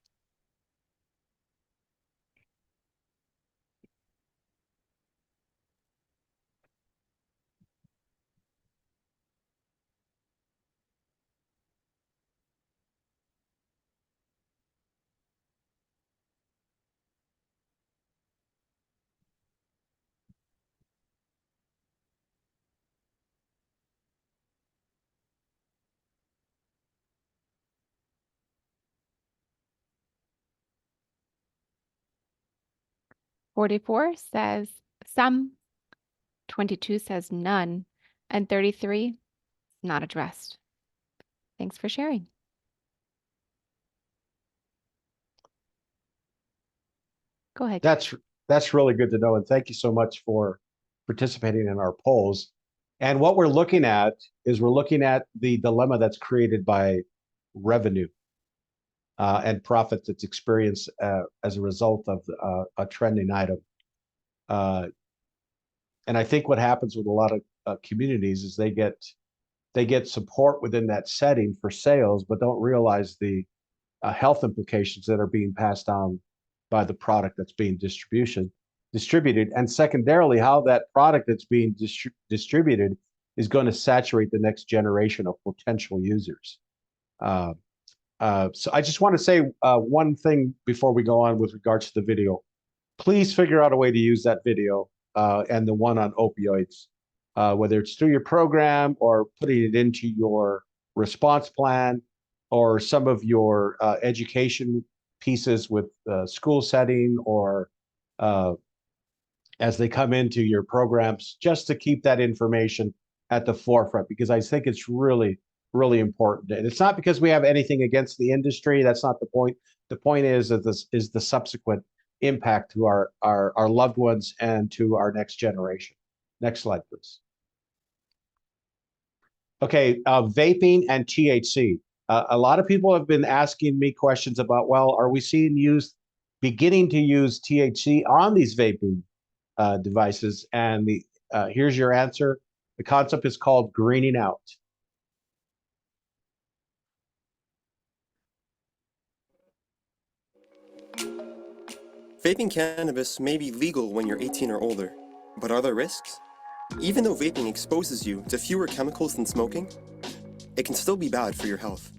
A: "44 says some, 22 says none, and 33 not addressed. Thanks for sharing. Go ahead.
B: That's really good to know, and thank you so much for participating in our polls. And what we're looking at is the dilemma that's created by revenue and profit that's experienced as a result of a trending item. And I think what happens with a lot of communities is they get support within that setting for sales, but don't realize the health implications that are being passed on by the product that's being distributed, and secondarily, how that product that's being distributed is going to saturate the next generation of potential users. So I just want to say one thing before we go on with regards to the video. Please figure out a way to use that video and the one on opioids, whether it's through your program or putting it into your response plan or some of your education pieces with school setting or as they come into your programs, just to keep that information at the forefront, because I think it's really, really important. And it's not because we have anything against the industry. That's not the point. The point is that this is the subsequent impact to our loved ones and to our next generation. Next slide, please. Okay, vaping and THC. A lot of people have been asking me questions about, well, are we beginning to use THC on these vaping devices? And here's your answer. The concept is called greening out.
F: Vaping cannabis may be legal when you're 18 or older, but are there risks? Even though vaping exposes you to fewer chemicals than smoking, it can still be bad for your health.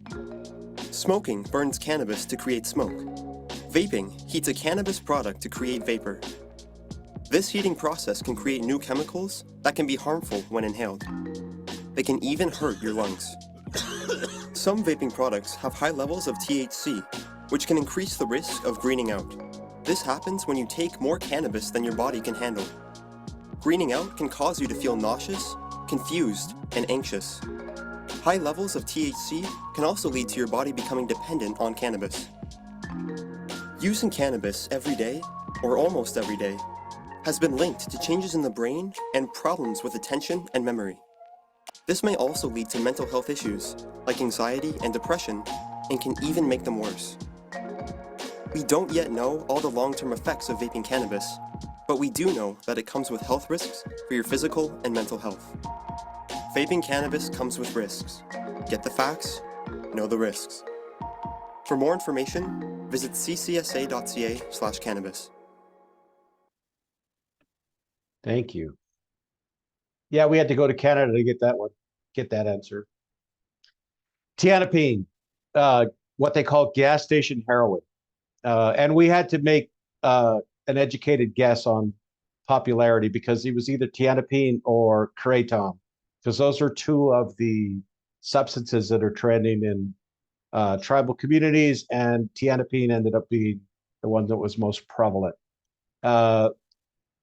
F: Smoking burns cannabis to create smoke. Vaping heats a cannabis product to create vapor. This heating process can create new chemicals that can be harmful when inhaled. They can even hurt your lungs. Some vaping products have high levels of THC, which can increase the risk of greening out. This happens when you take more cannabis than your body can handle. Greening out can cause you to feel nauseous, confused, and anxious. High levels of THC can also lead to your body becoming dependent on cannabis. Using cannabis every day, or almost every day, has been linked to changes in the brain and problems with attention and memory. This may also lead to mental health issues, like anxiety and depression, and can even make them worse. We don't yet know all the long-term effects of vaping cannabis, but we do know that it comes with health risks for your physical and mental health. Vaping cannabis comes with risks. Get the facts, know the risks. For more information, visit ccsa.ca/cannabis.
B: Thank you. Yeah, we had to go to Canada to get that one, get that answer. Tianepine, what they call gas station heroin. And we had to make an educated guess on popularity because it was either Tianepine or Kratom, because those are two of the substances that are trending in tribal communities, and Tianepine ended up being the one that was most prevalent.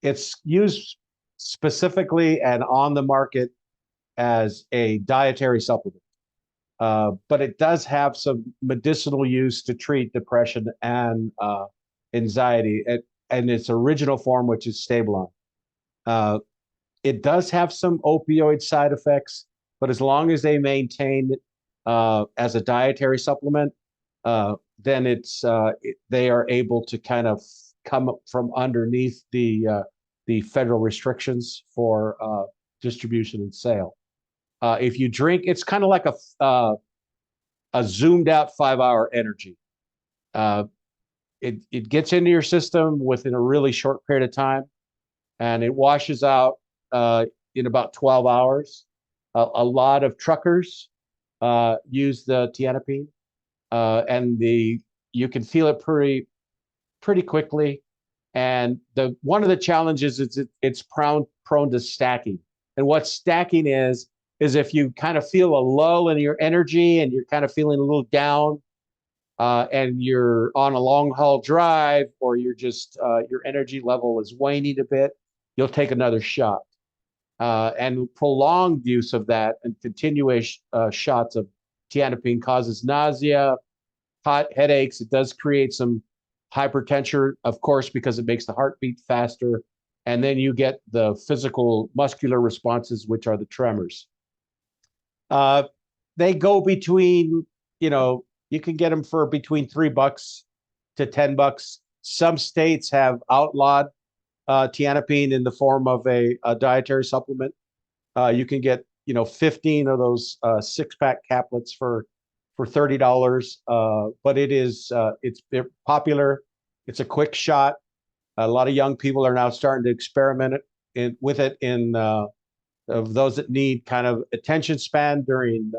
B: It's used specifically and on the market as a dietary supplement. But it does have some medicinal use to treat depression and anxiety and its original form, which is Stabilon. It does have some opioid side effects, but as long as they maintain it as a dietary supplement, then they are able to kind of come up from underneath the federal restrictions for distribution and sale. If you drink, it's kind of like a zoomed out 5-hour energy. It gets into your system within a really short period of time, and it washes out in about 12 hours. A lot of truckers use the Tianepine, and you can feel it pretty quickly. And one of the challenges is it's prone to stacking. And what stacking is if you kind of feel a lull in your energy and you're kind of feeling a little down, and you're on a long haul drive, or you're just your energy level is waning a bit, you'll take another shot. And prolonged use of that and continuous shots of Tianepine causes nausea, hot headaches. It does create some hypertension, of course, because it makes the heart beat faster. And then you get the physical muscular responses, which are the tremors. They go between, you can get them for between $3 to $10. Some states have outlawed Tianepine in the form of a dietary supplement. You can get 15 of those 6-pack caplets for $30. But it's popular. It's a quick shot. A lot of young people are now starting to experiment with it of those that need kind of attention span during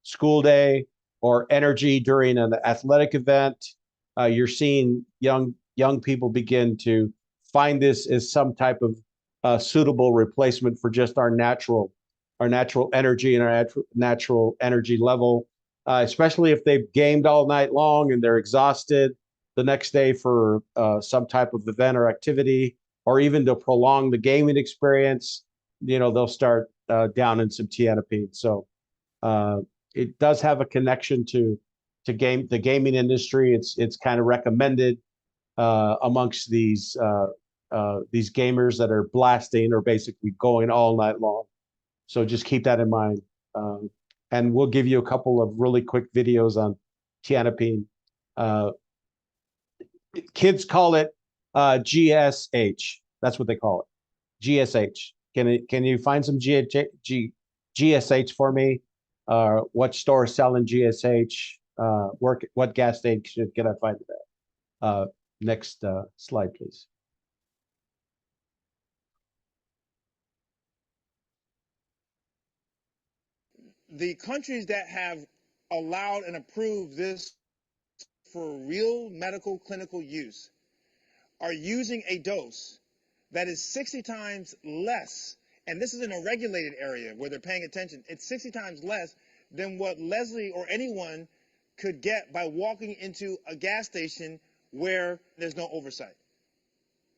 B: school day or energy during an athletic event. You're seeing young people begin to find this as some type of suitable replacement for just our natural energy and our natural energy level, especially if they've gamed all night long and they're exhausted the next day for some type of event or activity, or even to prolong the gaming experience. They'll start down in some Tianepine. So it does have a connection to the gaming industry. It's kind of recommended amongst these gamers that are blasting or basically going all night long. So just keep that in mind. And we'll give you a couple of really quick videos on Tianepine. Kids call it GSH. That's what they call it. GSH. Can you find some GSH for me? What store is selling GSH? What gas station can I find it at? Next slide, please.
G: The countries that have allowed and approved this for real medical clinical use are using a dose that is 60 times less, and this is in a regulated area where they're paying attention. It's 60 times less than what Leslie or anyone could get by walking into a gas station where there's no oversight.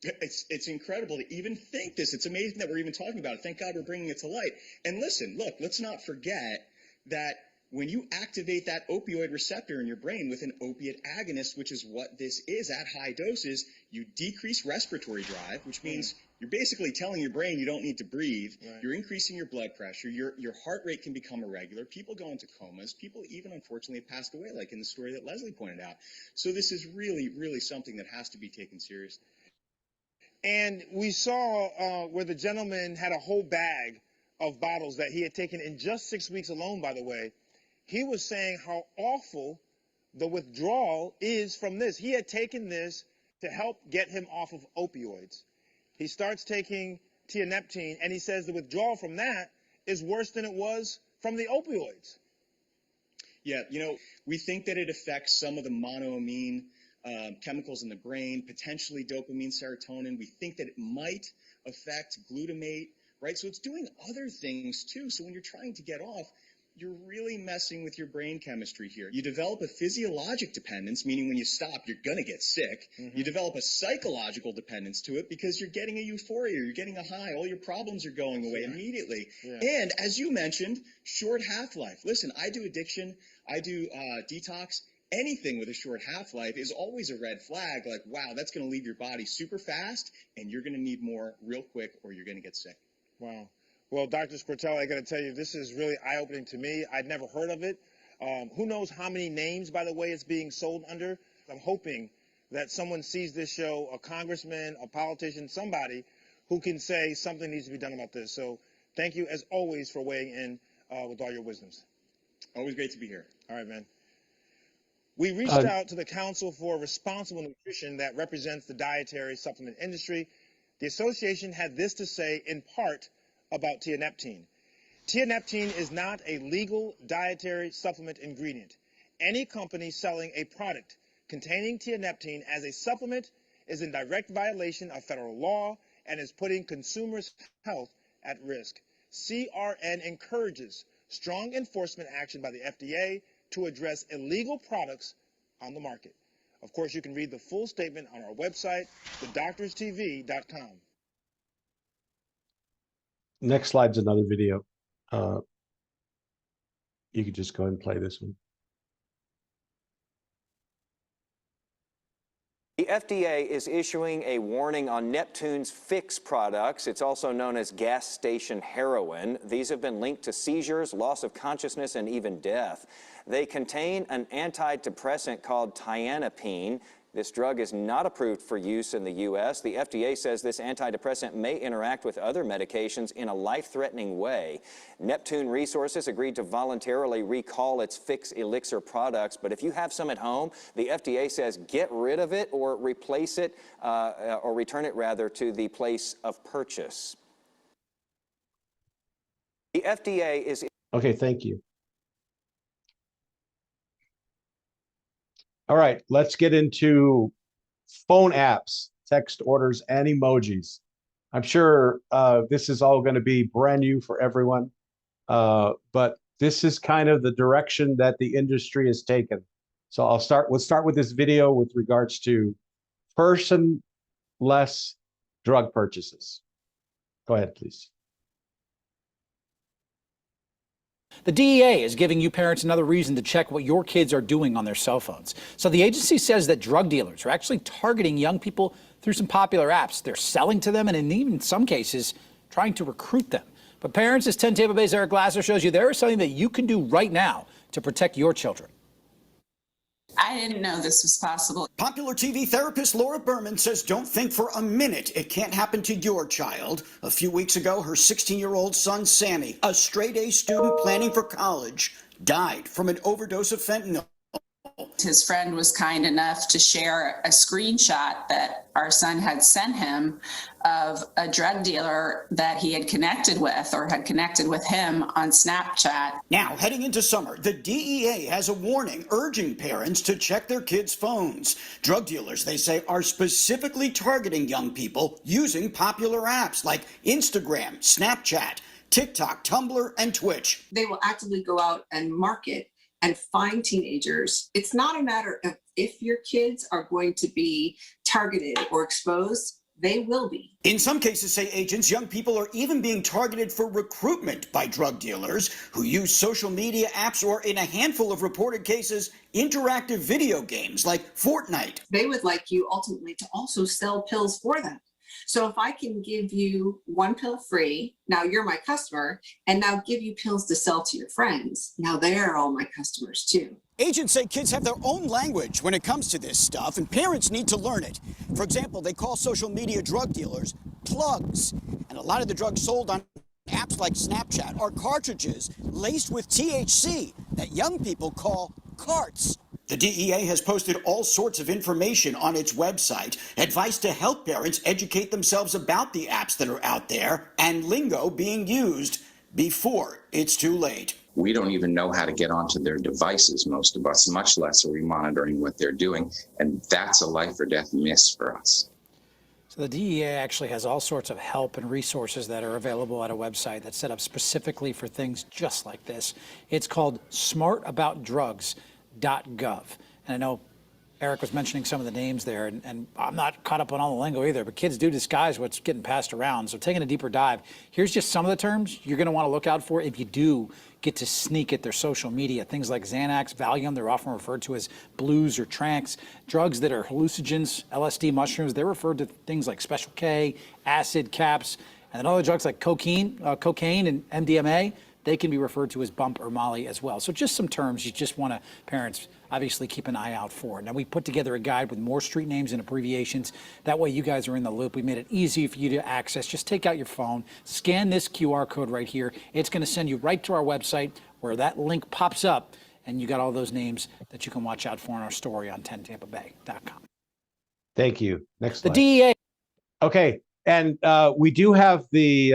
H: It's incredible to even think this. It's amazing that we're even talking about it. Thank God we're bringing it to light. And listen, look, let's not forget that when you activate that opioid receptor in your brain with an opiate agonist, which is what this is at high doses, you decrease respiratory drive, which means you're basically telling your brain you don't need to breathe. Right. You're increasing your blood pressure. Your heart rate can become irregular. People go into comas. People even, unfortunately, have passed away, like in the story that Leslie pointed out. So this is really, really something that has to be taken seriously.
G: And we saw where the gentleman had a whole bag of bottles that he had taken in just 6 weeks alone, by the way. He was saying how awful the withdrawal is from this. He had taken this to help get him off of opioids. He starts taking tianeptine, and he says the withdrawal from that is worse than it was from the opioids.
H: Yeah, you know, we think that it affects some of the monoamine chemicals in the brain, potentially dopamine, serotonin. We think that it might affect glutamate, right? So it's doing other things too. So when you're trying to get off, you're really messing with your brain chemistry here. You develop a physiologic dependence, meaning when you stop, you're going to get sick. You develop a psychological dependence to it because you're getting a euphoria, you're getting a high, all your problems are going away immediately. And as you mentioned, short half-life. Listen, I do addiction, I do detox. Anything with a short half-life is always a red flag, like, wow, that's going to leave your body super fast, and you're going to need more real quick, or you're going to get sick.
G: Wow. Well, Dr. Squirtelli, I got to tell you, this is really eye-opening to me. I'd never heard of it. Who knows how many names, by the way, it's being sold under. I'm hoping that someone sees this show, a congressman, a politician, somebody who can say something needs to be done about this. So thank you, as always, for weighing in with all your wisdoms.
H: Always great to be here.
G: All right, man. We reached out to the Council for Responsible Nutrition that represents the dietary supplement industry. The association had this to say in part about tianeptine. Tianeptine is not a legal dietary supplement ingredient. Any company selling a product containing tianeptine as a supplement is in direct violation of federal law and is putting consumers' health at risk. CRN encourages strong enforcement action by the FDA to address illegal products on the market. Of course, you can read the full statement on our website, thedoctorstv.com.
B: Next slide's another video. You could just go ahead and play this one.
I: The FDA is issuing a warning on Neptune's Fix products. It's also known as gas station heroin. These have been linked to seizures, loss of consciousness, and even death. They contain an antidepressant called tianeptine. This drug is not approved for use in the U.S. The FDA says this antidepressant may interact with other medications in a life-threatening way. Neptune Resources agreed to voluntarily recall its Fix Elixir products, but if you have some at home, the FDA says get rid of it or replace it, or return it rather to the place of purchase. The FDA is...
B: Okay, thank you. All right, let's get into phone apps, text orders, and emojis. I'm sure this is all going to be brand new for everyone, but this is kind of the direction that the industry has taken. So we'll start with this video with regards to person-less drug purchases. Go ahead, please.
J: The DEA is giving you parents another reason to check what your kids are doing on their cell phones. So the agency says that drug dealers are actually targeting young people through some popular apps. They're selling to them and even in some cases trying to recruit them. But parents, as 10 Tampa Bay's Eric Glasser shows you, there is something that you can do right now to protect your children.
K: I didn't know this was possible.
L: Popular TV therapist Laura Berman says don't think for a minute it can't happen to your child. A few weeks ago, her 16-year-old son, Sammy, a straight-A student planning for college, died from an overdose of fentanyl.
K: His friend was kind enough to share a screenshot that our son had sent him of a drug dealer that he had connected with or had connected with him on Snapchat.
L: Now, heading into summer, the DEA has a warning urging parents to check their kids' phones. Drug dealers, they say, are specifically targeting young people using popular apps like Instagram, Snapchat, TikTok, Tumblr, and Twitch.
M: They will actively go out and market and find teenagers. It's not a matter of if your kids are going to be targeted or exposed, they will be.
L: In some cases, say agents, young people are even being targeted for recruitment by drug dealers who use social media apps or, in a handful of reported cases, interactive video games like Fortnite.
M: They would like you ultimately to also sell pills for them. So if I can give you one pill free, now you're my customer, and now give you pills to sell to your friends, now they're all my customers too.
L: Agents say kids have their own language when it comes to this stuff, and parents need to learn it. For example, they call social media drug dealers plugs, and a lot of the drugs sold on apps like Snapchat are cartridges laced with THC that young people call carts. The DEA has posted all sorts of information on its website, advice to help parents educate themselves about the apps that are out there and lingo being used before it's too late.
N: We don't even know how to get onto their devices, most of us, much less are we monitoring what they're doing. And that's a life or death miss for us.
J: So the DEA actually has all sorts of help and resources that are available at a website that's set up specifically for things just like this. It's called smartaboutdrugs.gov. And I know Eric was mentioning some of the names there, and I'm not caught up on all the lingo either, but kids do disguise what's getting passed around. So taking a deeper dive, here's just some of the terms you're going to want to look out for if you do get to sneak at their social media. Things like Xanax, Valium, they're often referred to as blues or tranks. Drugs that are hallucinogens, LSD, mushrooms, they're referred to things like Special K, acid, caps, and then other drugs like cocaine and MDMA, they can be referred to as bump or molly as well. So just some terms you just want to, parents, obviously keep an eye out for. Now, we put together a guide with more street names and abbreviations. That way you guys are in the loop. We made it easy for you to access. Just take out your phone, scan this QR code right here. It's going to send you right to our website where that link pops up, and you got all those names that you can watch out for in our story on 10tampabay.com.
B: Thank you. Next slide.
J: The DEA.
B: Okay, and we do have the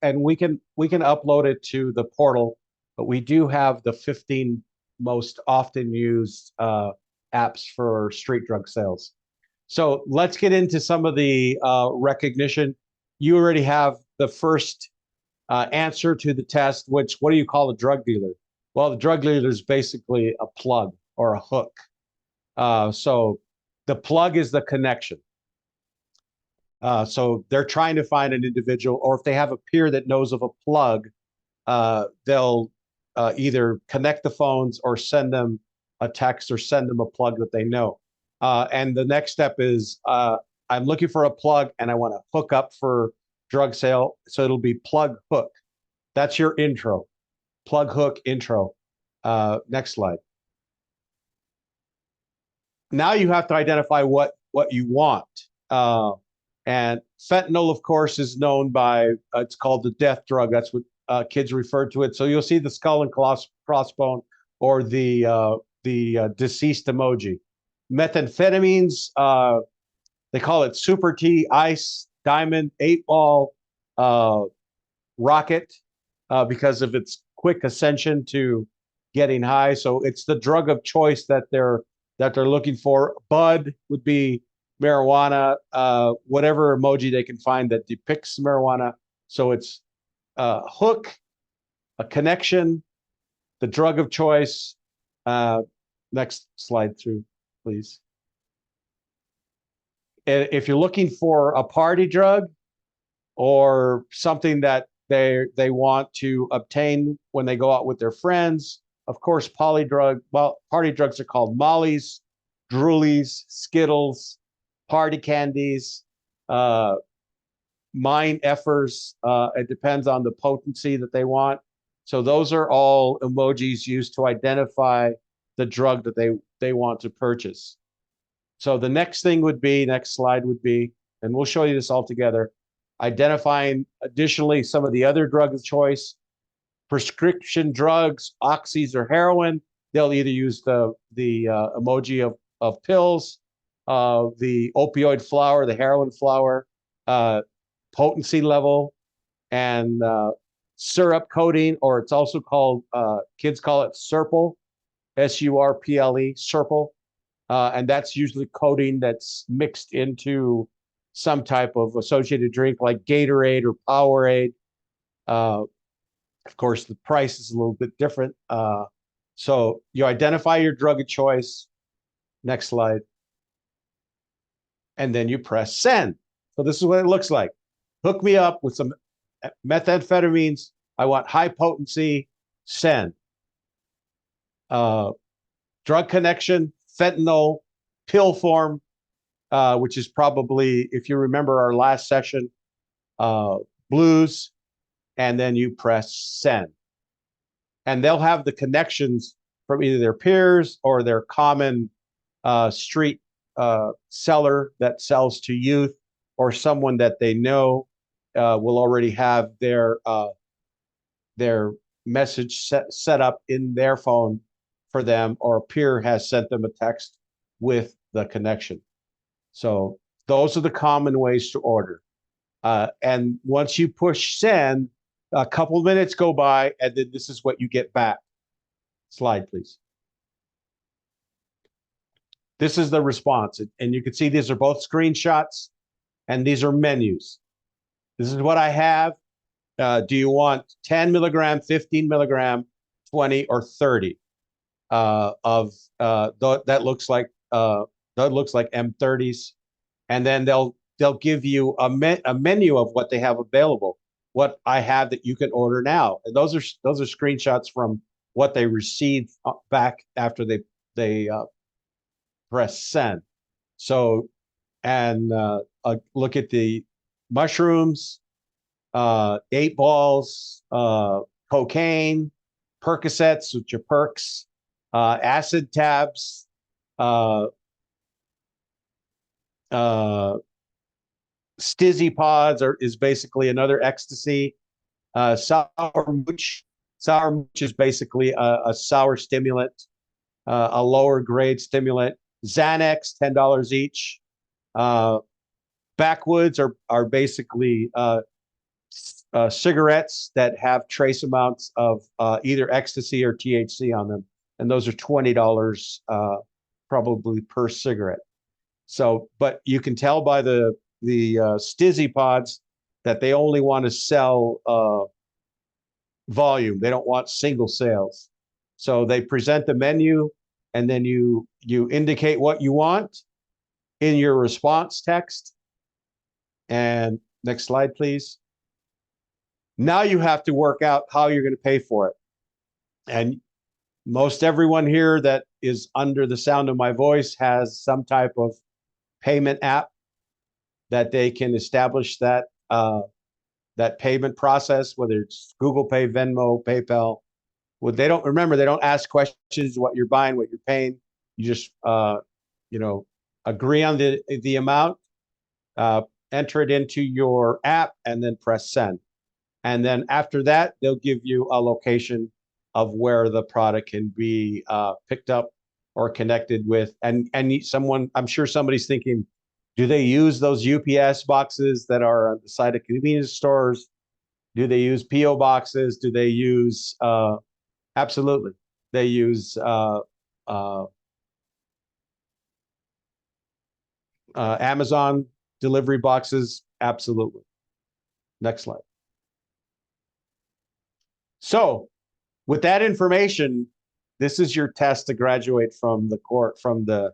B: and we can upload it to the portal, but we do have the 15 most often used apps for street drug sales. So let's get into some of the recognition. You already have the first answer to the test, which, what do you call a drug dealer? Well, the drug dealer is basically a plug or a hook. So the plug is the connection. So they're trying to find an individual, or if they have a peer that knows of a plug, they'll either connect the phones or send them a text or send them a plug that they know. And the next step is I'm looking for a plug and I want to hook up for drug sale. So it'll be plug hook. That's your intro. Plug hook intro. Next slide. Now you have to identify what you want. And fentanyl, of course, is known by, it's called the death drug. That's what kids refer to it. So you'll see the skull and crossbone or the deceased emoji. Methamphetamines, they call it Super T, Ice, Diamond, 8-Ball, Rocket, because of its quick ascension to getting high. So it's the drug of choice that they're looking for. Bud would be marijuana, whatever emoji they can find that depicts marijuana. So it's hook, a connection, the drug of choice. Next slide through, please. And if you're looking for a party drug or something that they want to obtain when they go out with their friends, of course, party drugs are called Mollies, Droolies, Skittles, party candies, mind effers. It depends on the potency that they want. So those are all emojis used to identify the drug that they want to purchase. So the next thing would be, next slide would be, and we'll show you this all together, identifying additionally some of the other drug of choice, prescription drugs, oxys or heroin. They'll either use the emoji of pills, the opioid flower, the heroin flower, potency level, and syrup coating, or it's also called, kids call it Serple, S-U-R-P-L-E, Serple. And that's usually coating that's mixed into some type of associated drink like Gatorade or Powerade. Of course, the price is a little bit different. So you identify your drug of choice. Next slide. And then you press send. So this is what it looks like. Hook me up with some methamphetamines. I want high potency, send. Drug connection, fentanyl, pill form, which is probably, if you remember our last session, blues, and then you press send. And they'll have the connections from either their peers or their common street seller that sells to youth, or someone that they know will already have their message set up in their phone for them, or a peer has sent them a text with the connection. So those are the common ways to order. And once you push send, a couple minutes go by, and then this is what you get back. Slide, please. This is the response. And you can see these are both screenshots, and these are menus. This is what I have. Do you want 10 milligram, 15 milligram, 20, or 30 that looks like M30s, and then they'll give you a menu of what they have available, what I have that you can order now, and those are screenshots from what they received back after they press send. So, and look at the mushrooms, 8 balls, cocaine, Percocets, which are perks, acid tabs, Stizzy pods is basically another ecstasy. Sour mooch is basically a sour stimulant, a lower grade stimulant. Xanax, $10 each. Backwoods are basically cigarettes that have trace amounts of either ecstasy or THC on them, and those are $20 probably per cigarette. So, but you can tell by the Stizzy pods that they only want to sell volume. They don't want single sales. So they present the menu, and then you indicate what you want in your response text. And next slide, please. Now you have to work out how you're going to pay for it. And most everyone here that is under the sound of my voice has some type of payment app that they can establish that payment process, whether it's Google Pay, Venmo, PayPal. Well, they don't ask questions what you're buying, what you're paying. You just agree on the amount, enter it into your app, and then press send. And then after that, they'll give you a location of where the product can be picked up or connected with. And someone, I'm sure somebody's thinking, do they use those UPS boxes that are on the side of convenience stores? Do they use PO boxes? Do they use absolutely. They use Amazon delivery boxes. Absolutely. Next slide. So with that information, this is your test to graduate from the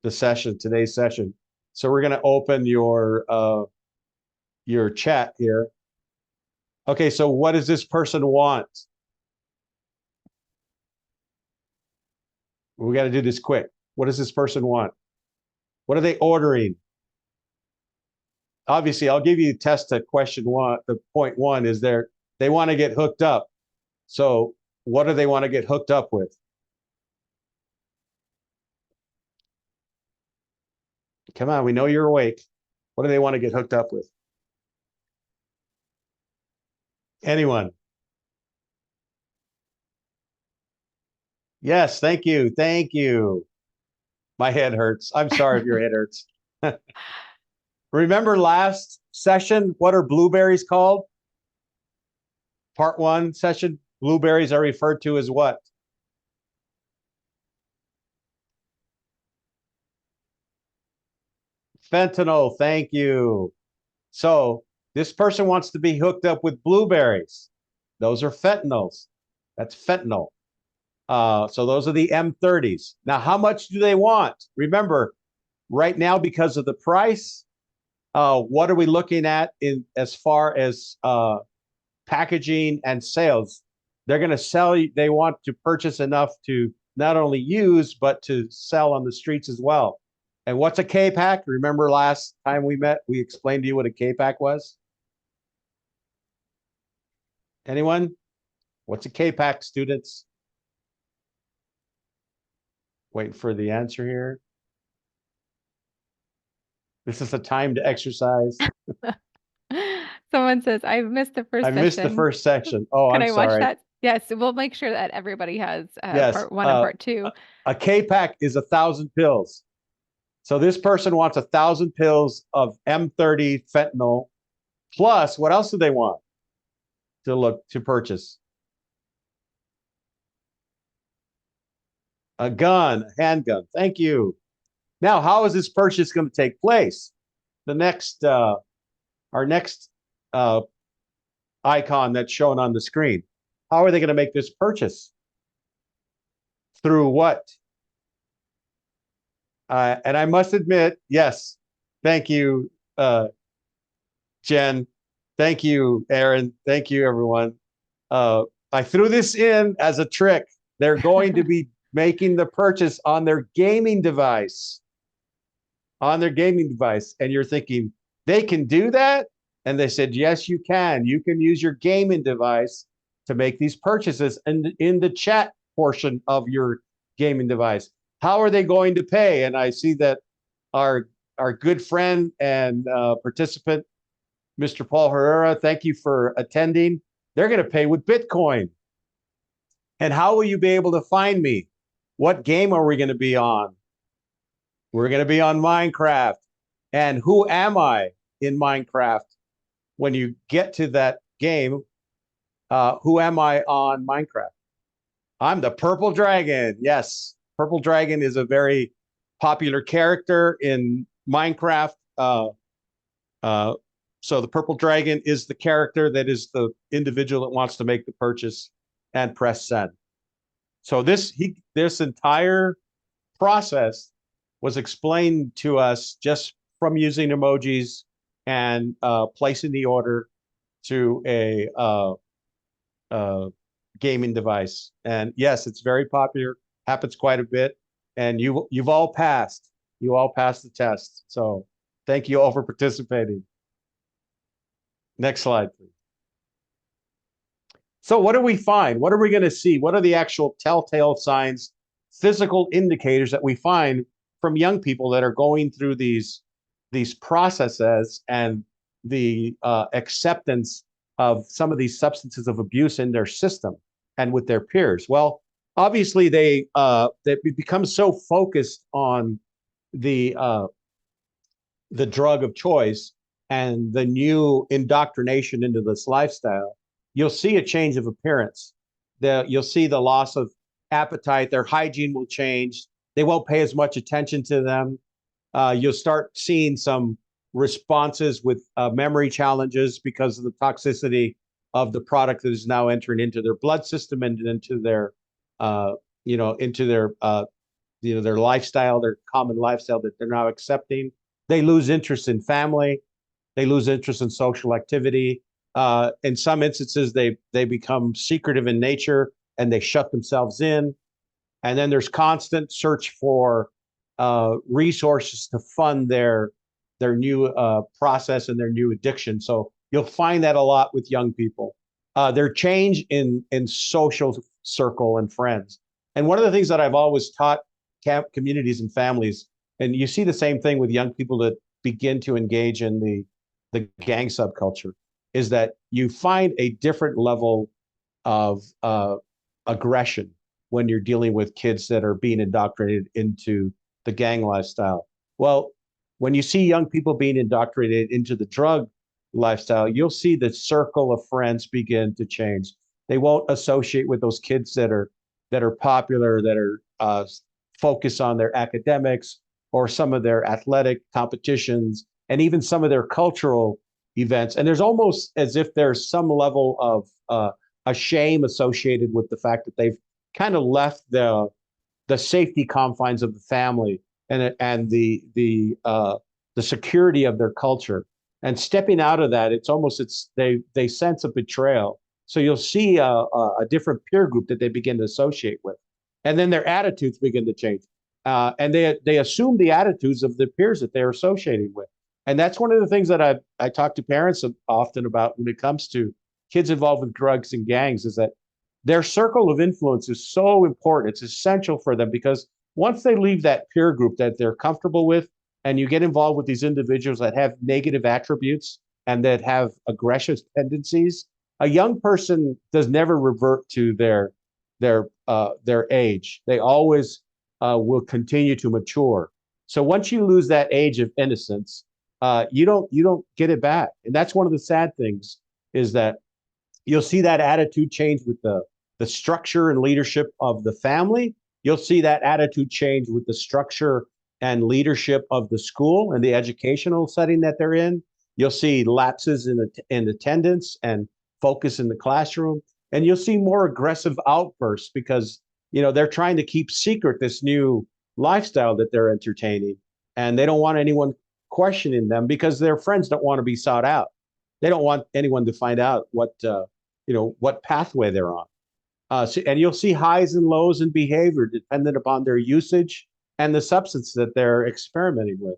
B: session, today's session. So we're going to open your chat here. Okay, so what does this person want? We got to do this quick. What does this person want? What are they ordering? Obviously, I'll give you a test to question one. The point one is they want to get hooked up. So what do they want to get hooked up with? Come on, we know you're awake. What do they want to get hooked up with? Anyone? Yes, thank you. Thank you. My head hurts. I'm sorry if your head hurts. Remember last session, what are blueberries called? Part 1 session, blueberries are referred to as what? Fentanyl, thank you. So this person wants to be hooked up with blueberries. Those are fentanyls. That's fentanyl. So those are the M30s. Now, how much do they want? Remember, right now, because of the price, what are we looking at as far as packaging and sales? They're going to sell you. They want to purchase enough to not only use, but to sell on the streets as well. And what's a K-Pack? Remember last time we met, we explained to you what a K-Pack was? Anyone? What's a K-Pack, students? Waiting for the answer here. This is the time to exercise.
A: Someone says, I missed the first
B: I
A: session.
B: missed the first section. Oh,
A: Can
B: I'm
A: I watch
B: sorry.
A: that Yes, we'll make sure that everybody has
B: Yes.
A: part one and part two.
B: A K-pack is 1,000 pills. So this person wants 1,000 pills of M30 fentanyl. Plus, what else do they want to purchase? A gun, a handgun. Thank you. Now, how is this purchase going to take place? The next, our next icon that's shown on the screen. How are they going to make this purchase? Through what? And I must admit, yes, thank you, Jen. Thank you, Aaron. Thank you, everyone. I threw this in as a trick. They're going to be making the purchase on their gaming device. On their gaming device. And you're thinking, they can do that? And they said, yes, you can. You can use your gaming device to make these purchases and in the chat portion of your gaming device. How are they going to pay? And I see that our good friend and participant, Mr. Paul Herrera, thank you for attending. They're going to pay with Bitcoin. And how will you be able to find me? What game are we going to be on? We're going to be on Minecraft. And who am I in Minecraft? When you get to that game, who am I on Minecraft? I'm the Purple Dragon. Yes, Purple Dragon is a very popular character in Minecraft. So the Purple Dragon is the character that is the individual that wants to make the purchase and press send. So this entire process was explained to us just from using emojis and placing the order to a gaming device. And yes, it's very popular, happens quite a bit. And you've all passed. You all passed the test. So thank you all for participating. Next slide, please. So what do we find? What are we going to see? What are the actual telltale signs, physical indicators that we find from young people that are going through these processes and the acceptance of some of these substances of abuse in their system and with their peers? Well, obviously they become so focused on the drug of choice and the new indoctrination into this lifestyle. You'll see a change of appearance. You'll see the loss of appetite. Their hygiene will change. They won't pay as much attention to them. You'll start seeing some responses with memory challenges because of the toxicity of the product that is now entering into their blood system and into their, their lifestyle, their common lifestyle that they're now accepting. They lose interest in family. They lose interest in social activity. In some instances, they become secretive in nature and they shut themselves in. And then there's constant search for resources to fund their new process and their new addiction. So you'll find that a lot with young people. Their change in social circle and friends. And one of the things that I've always taught communities and families, and you see the same thing with young people that begin to engage in the gang subculture, is that you find a different level of aggression when you're dealing with kids that are being indoctrinated into the gang lifestyle. Well, when you see young people being indoctrinated into the drug lifestyle, you'll see the circle of friends begin to change. They won't associate with those kids that are popular, that are focused on their academics or some of their athletic competitions and even some of their cultural events. And there's almost as if there's some level of a shame associated with the fact that they've kind of left the safety confines of the family and the security of their culture, and stepping out of that. They sense a betrayal. So you'll see a different peer group that they begin to associate with, and then their attitudes begin to change, and they assume the attitudes of the peers that they're associating with. And that's one of the things that I talk to parents often about when it comes to kids involved with drugs and gangs, is that their circle of influence is so important. It's essential for them, because once they leave that peer group that they're comfortable with, and you get involved with these individuals that have negative attributes and that have aggressive tendencies, A young person does never revert to their age. They always will continue to mature. So once you lose that age of innocence, you don't get it back. And that's one of the sad things, is that you'll see that attitude change with the structure and leadership of the family. You'll see that attitude change with the structure and leadership of the school and the educational setting that they're in. You'll see lapses in attendance and focus in the classroom, and you'll see more aggressive outbursts because they're trying to keep secret this new lifestyle that they're entertaining, and they don't want anyone questioning them because their friends don't want to be sought out. They don't want anyone to find out what pathway they're on. And you'll see highs and lows in behavior dependent upon their usage and the substance that they're experimenting with.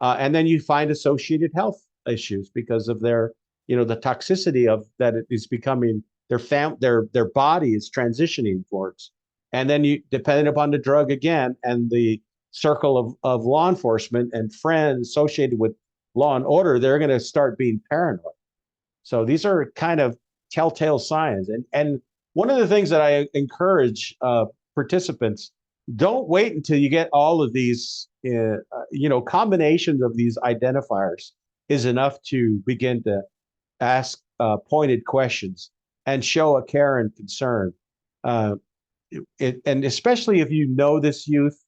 B: And then you find associated health issues because of the toxicity of that it is becoming their body is transitioning towards. And then depending upon the drug again and the circle of law enforcement and friends associated with law and order, they're going to start being paranoid. So these are kind of telltale signs. And one of the things that I encourage participants, don't wait until you get all of these, combinations of these identifiers is enough to begin to ask pointed questions and show a care and concern. And especially if you know this youth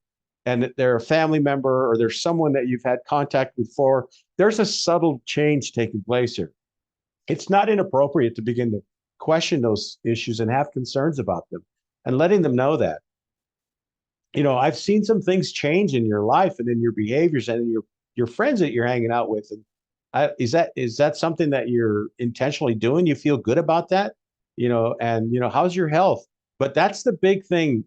B: and they're a family member or there's someone that you've had contact with before, there's a subtle change taking place here. It's not inappropriate to begin to question those issues and have concerns about them and letting them know that. I've seen some things change in your life and in your behaviors and in your friends that you're hanging out with. And is that something that you're intentionally doing? You feel good about that? And how's your health? But that's the big thing,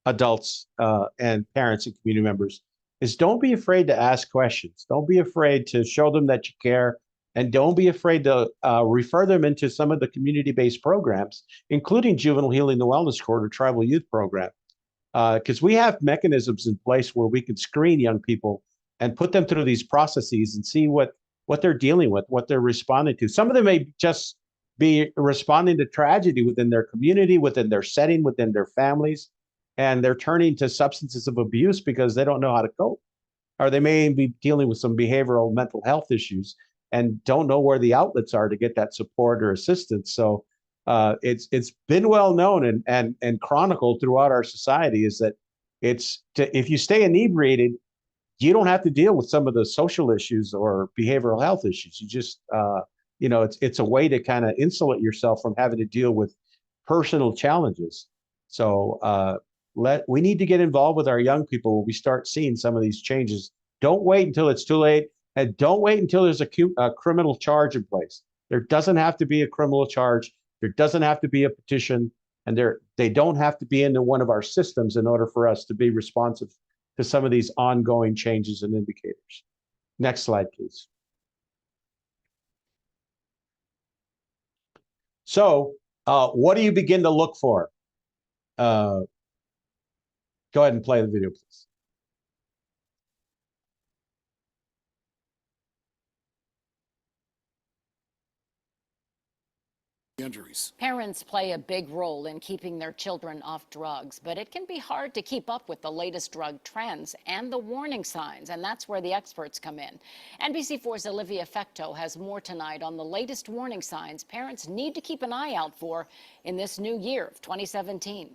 B: adults and parents and community members, is don't be afraid to ask questions. Don't be afraid to show them that you care. And don't be afraid to refer them into some of the community-based programs, including Juvenile Healing and Wellness Court or Tribal Youth Program. Because we have mechanisms in place where we can screen young people and put them through these processes and see what they're dealing with, what they're responding to. Some of them may just be responding to tragedy within their community, within their setting, within their families, and they're turning to substances of abuse because they don't know how to cope. Or they may be dealing with some behavioral mental health issues and don't know where the outlets are to get that support or assistance. So it's been well known and chronicled throughout our society is that if you stay inebriated, you don't have to deal with some of the social issues or behavioral health issues. You just it's a way to kind of insulate yourself from having to deal with personal challenges. So we need to get involved with our young people when we start seeing some of these changes. Don't wait until it's too late. And don't wait until there's a criminal charge in place. There doesn't have to be a criminal charge. There doesn't have to be a petition. And they don't have to be into one of our systems in order for us to be responsive to some of these ongoing changes and indicators. Next slide, please. So what do you begin to look for? Go ahead and play the video, please.
O: Injuries. Parents play a big role in keeping their children off drugs, but it can be hard to keep up with the latest drug trends and the warning signs, and that's where the experts come in. NBC4's Olivia Fecto has more tonight on the latest warning signs parents need to keep an eye out for in this new year of 2017.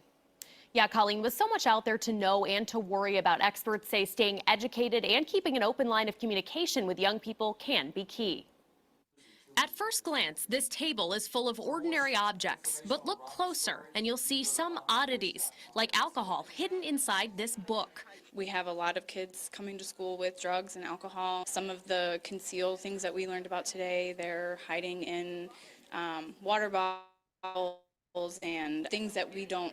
P: Yeah, Colleen, with so much out there to know and to worry about, experts say staying educated and keeping an open line of communication with young people can be key. At first glance, this table is full of ordinary objects, but look closer and you'll see some oddities, like alcohol hidden inside this book.
Q: We have a lot of kids coming to school with drugs and alcohol. Some of the concealed things that we learned about today, they're hiding in water bottles and things that we don't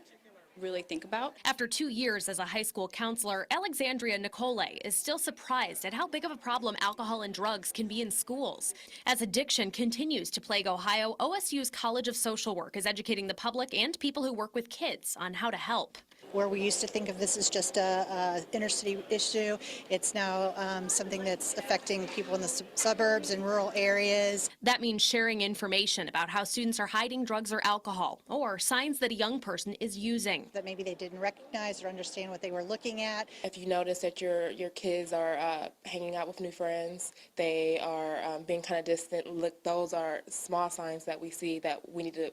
Q: really think about.
P: After 2 years as a high school counselor, Alexandria Nicole is still surprised at how big of a problem alcohol and drugs can be in schools. As addiction continues to plague Ohio, OSU's College of Social Work is educating the public and people who work with kids on how to help.
R: Where we used to think of this as just a inner city issue, it's now something that's affecting people in the suburbs and rural areas.
P: That means sharing information about how students are hiding drugs or alcohol, or signs that a young person is using.
R: That maybe they didn't recognize or understand what they were looking at.
S: If you notice that your kids are hanging out with new friends, they are being kind of distant, look, those are small signs that we see that we need to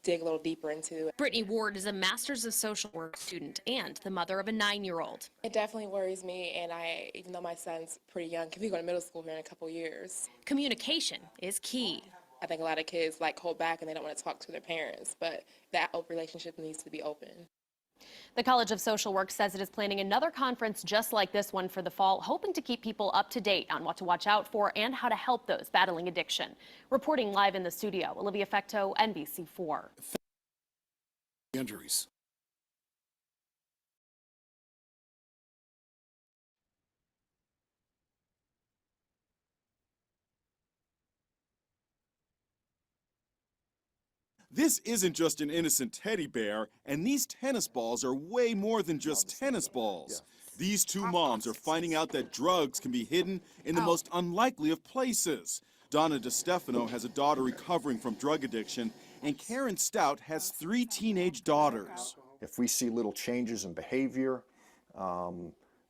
S: dig a little deeper into.
P: Brittany Ward is a Master's of Social Work student and the mother of a 9-year-old.
S: It definitely worries me, and even though my son's pretty young, he'll be going to middle school here in a couple years.
P: Communication is key.
S: I think a lot of kids hold back and they don't want to talk to their parents, but that relationship needs to be open.
P: The College of Social Work says it is planning another conference just like this one for the fall, hoping to keep people up to date on what to watch out for and how to help those battling addiction. Reporting live in the studio, Olivia Fecto, NBC4.
T: Injuries. This isn't just an innocent teddy bear, and these tennis balls are way more than just tennis balls. These two moms are finding out that drugs can be hidden in the most unlikely of places. Donna DeStefano has a daughter recovering from drug addiction, and Karen Stout has 3 teenage daughters.
U: If we see little changes in behavior, a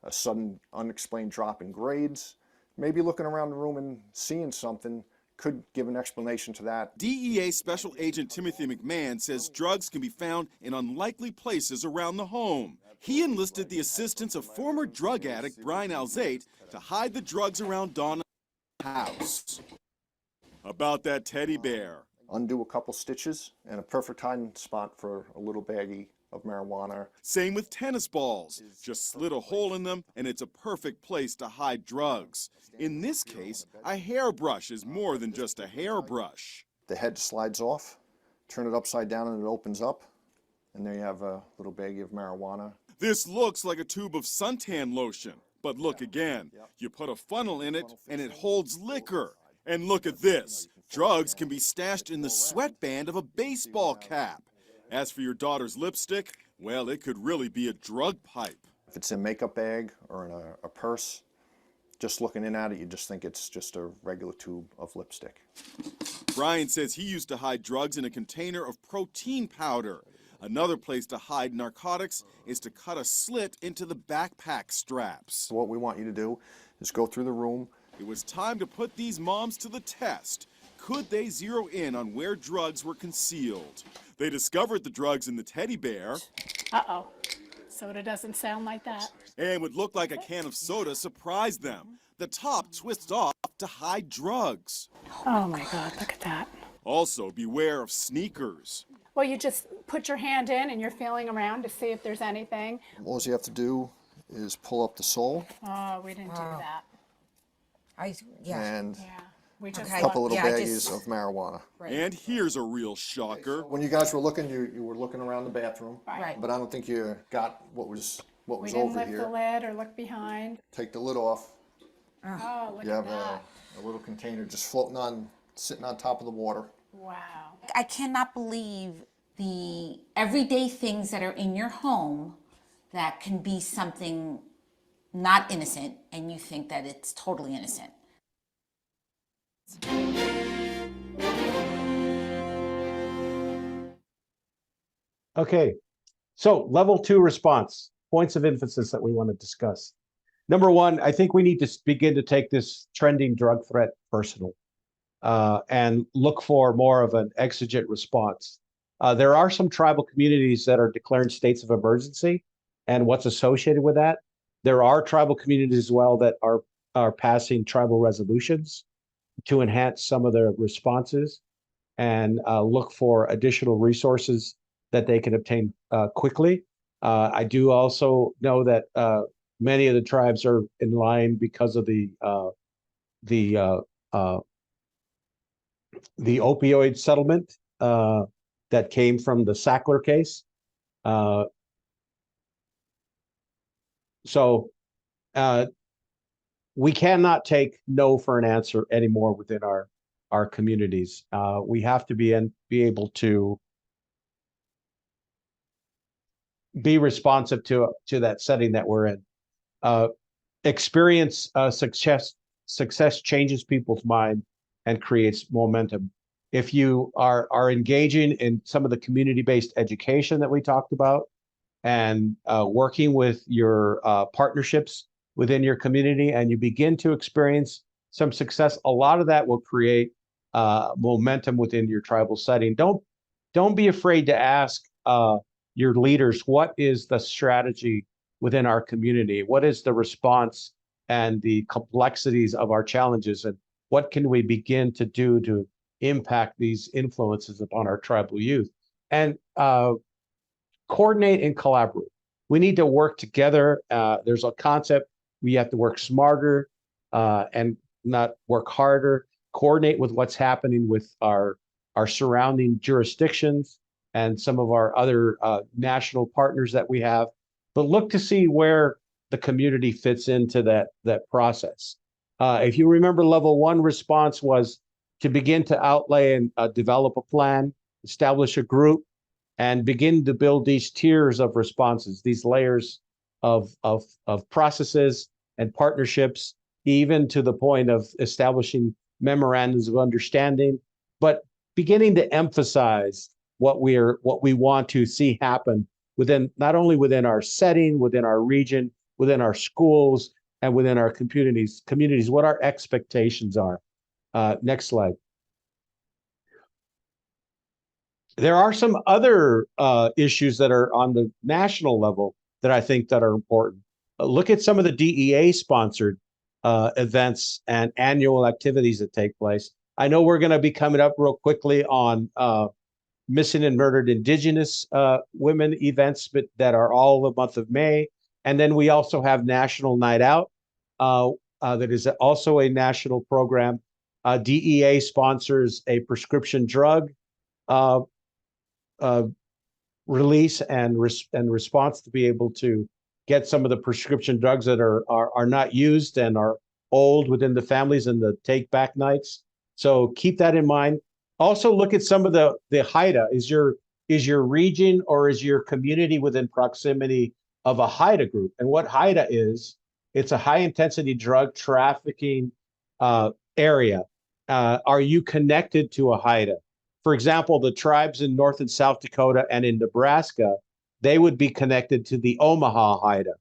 U: sudden unexplained drop in grades, maybe looking around the room and seeing something could give an explanation to that.
T: DEA Special Agent Timothy McMahon says drugs can be found in unlikely places around the home. He enlisted the assistance of former drug addict Brian Alzate to hide the drugs around Donna's house. About that teddy bear.
U: Undo a couple stitches and a perfect hiding spot for a little baggie of marijuana.
T: Same with tennis balls. Just slit a hole in them and it's a perfect place to hide drugs. In this case, a hairbrush is more than just a hairbrush.
U: The head slides off, turn it upside down and it opens up, and there you have a little baggie of marijuana.
T: This looks like a tube of suntan lotion, but look again. You put a funnel in it and it holds liquor. And look at this. Drugs can be stashed in the sweatband of a baseball cap. As for your daughter's lipstick, well, it could really be a drug pipe.
U: If it's in a makeup bag or in a purse, just looking in at it, you just think it's just a regular tube of lipstick.
T: Brian says he used to hide drugs in a container of protein powder. Another place to hide narcotics is to cut a slit into the backpack straps.
U: What we want you to do is go through the room.
T: It was time to put these moms to the test. Could they zero in on where drugs were concealed? They discovered the drugs in the teddy bear.
V: Uh-oh. Soda doesn't sound like that.
T: And what looked like a can of soda surprised them. The top twists off to hide drugs.
V: Oh my God, look at that.
T: Also, beware of sneakers.
V: Well, you just put your hand in and you're feeling around to see if there's anything.
U: All you have to do is pull up the sole.
V: Oh, we didn't do that.
U: And
V: We just
U: a couple little baggies of marijuana.
T: And here's a real shocker.
U: When you guys were looking, you were looking around the bathroom.
V: Right.
U: But I don't think you got what was
V: We didn't
U: over
V: lift
U: here.
V: the lid or look behind.
U: Take the lid off.
V: Oh, look
U: You
V: at
U: have
V: that.
U: a little container just floating on, sitting on top of the water.
V: Wow.
W: I cannot believe the everyday things that are in your home that can be something not innocent and you think that it's totally innocent.
B: Okay, so level 2 response, points of emphasis that we want to discuss. Number 1, I think we need to begin to take this trending drug threat personal and look for more of an exigent response. There are some tribal communities that are declaring states of emergency and what's associated with that. There are tribal communities as well that are passing tribal resolutions to enhance some of their responses and look for additional resources that they can obtain quickly. I do also know that many of the tribes are in line because of the opioid settlement that came from the Sackler case. Uh, so we cannot take no for an answer anymore within our communities. We have to be able to be responsive to that setting that we're in. Experience success changes people's mind and creates momentum. If you are engaging in some of the community-based education that we talked about, and working with your partnerships within your community, and you begin to experience some success, a lot of that will create momentum within your tribal setting. Don't be afraid to ask your leaders, what is the strategy within our community? What is the response and the complexities of our challenges? And what can we begin to do to impact these influences upon our tribal youth? And coordinate and collaborate. We need to work together. There's a concept, we have to work smarter and not work harder, coordinate with what's happening with our surrounding jurisdictions and some of our other national partners that we have, but look to see where the community fits into that process. If you remember, level 1 response was to begin to outlay and develop a plan, establish a group, and begin to build these tiers of responses, these layers of processes and partnerships, even to the point of establishing memorandums of understanding, but beginning to emphasize what we want to see happen within, not only within our setting, within our region, within our schools, and within our communities, what our expectations are. Next slide. There are some other issues that are on the national level that I think that are important. Look at some of the DEA-sponsored events and annual activities that take place. I know we're going to be coming up real quickly on missing and murdered Indigenous women events, but that are all the month of May. And then we also have National Night Out. That is also a national program. DEA sponsors a prescription drug release and response to be able to get some of the prescription drugs that are not used and are old within the families and the take back nights. So keep that in mind. Also look at some of the HIDA. Is your region or is your community within proximity of a HIDA group? And what HIDA is, it's a high intensity drug trafficking area. Are you connected to a HIDA? For example, the tribes in North and South Dakota and in Nebraska, they would be connected to the Omaha HIDA.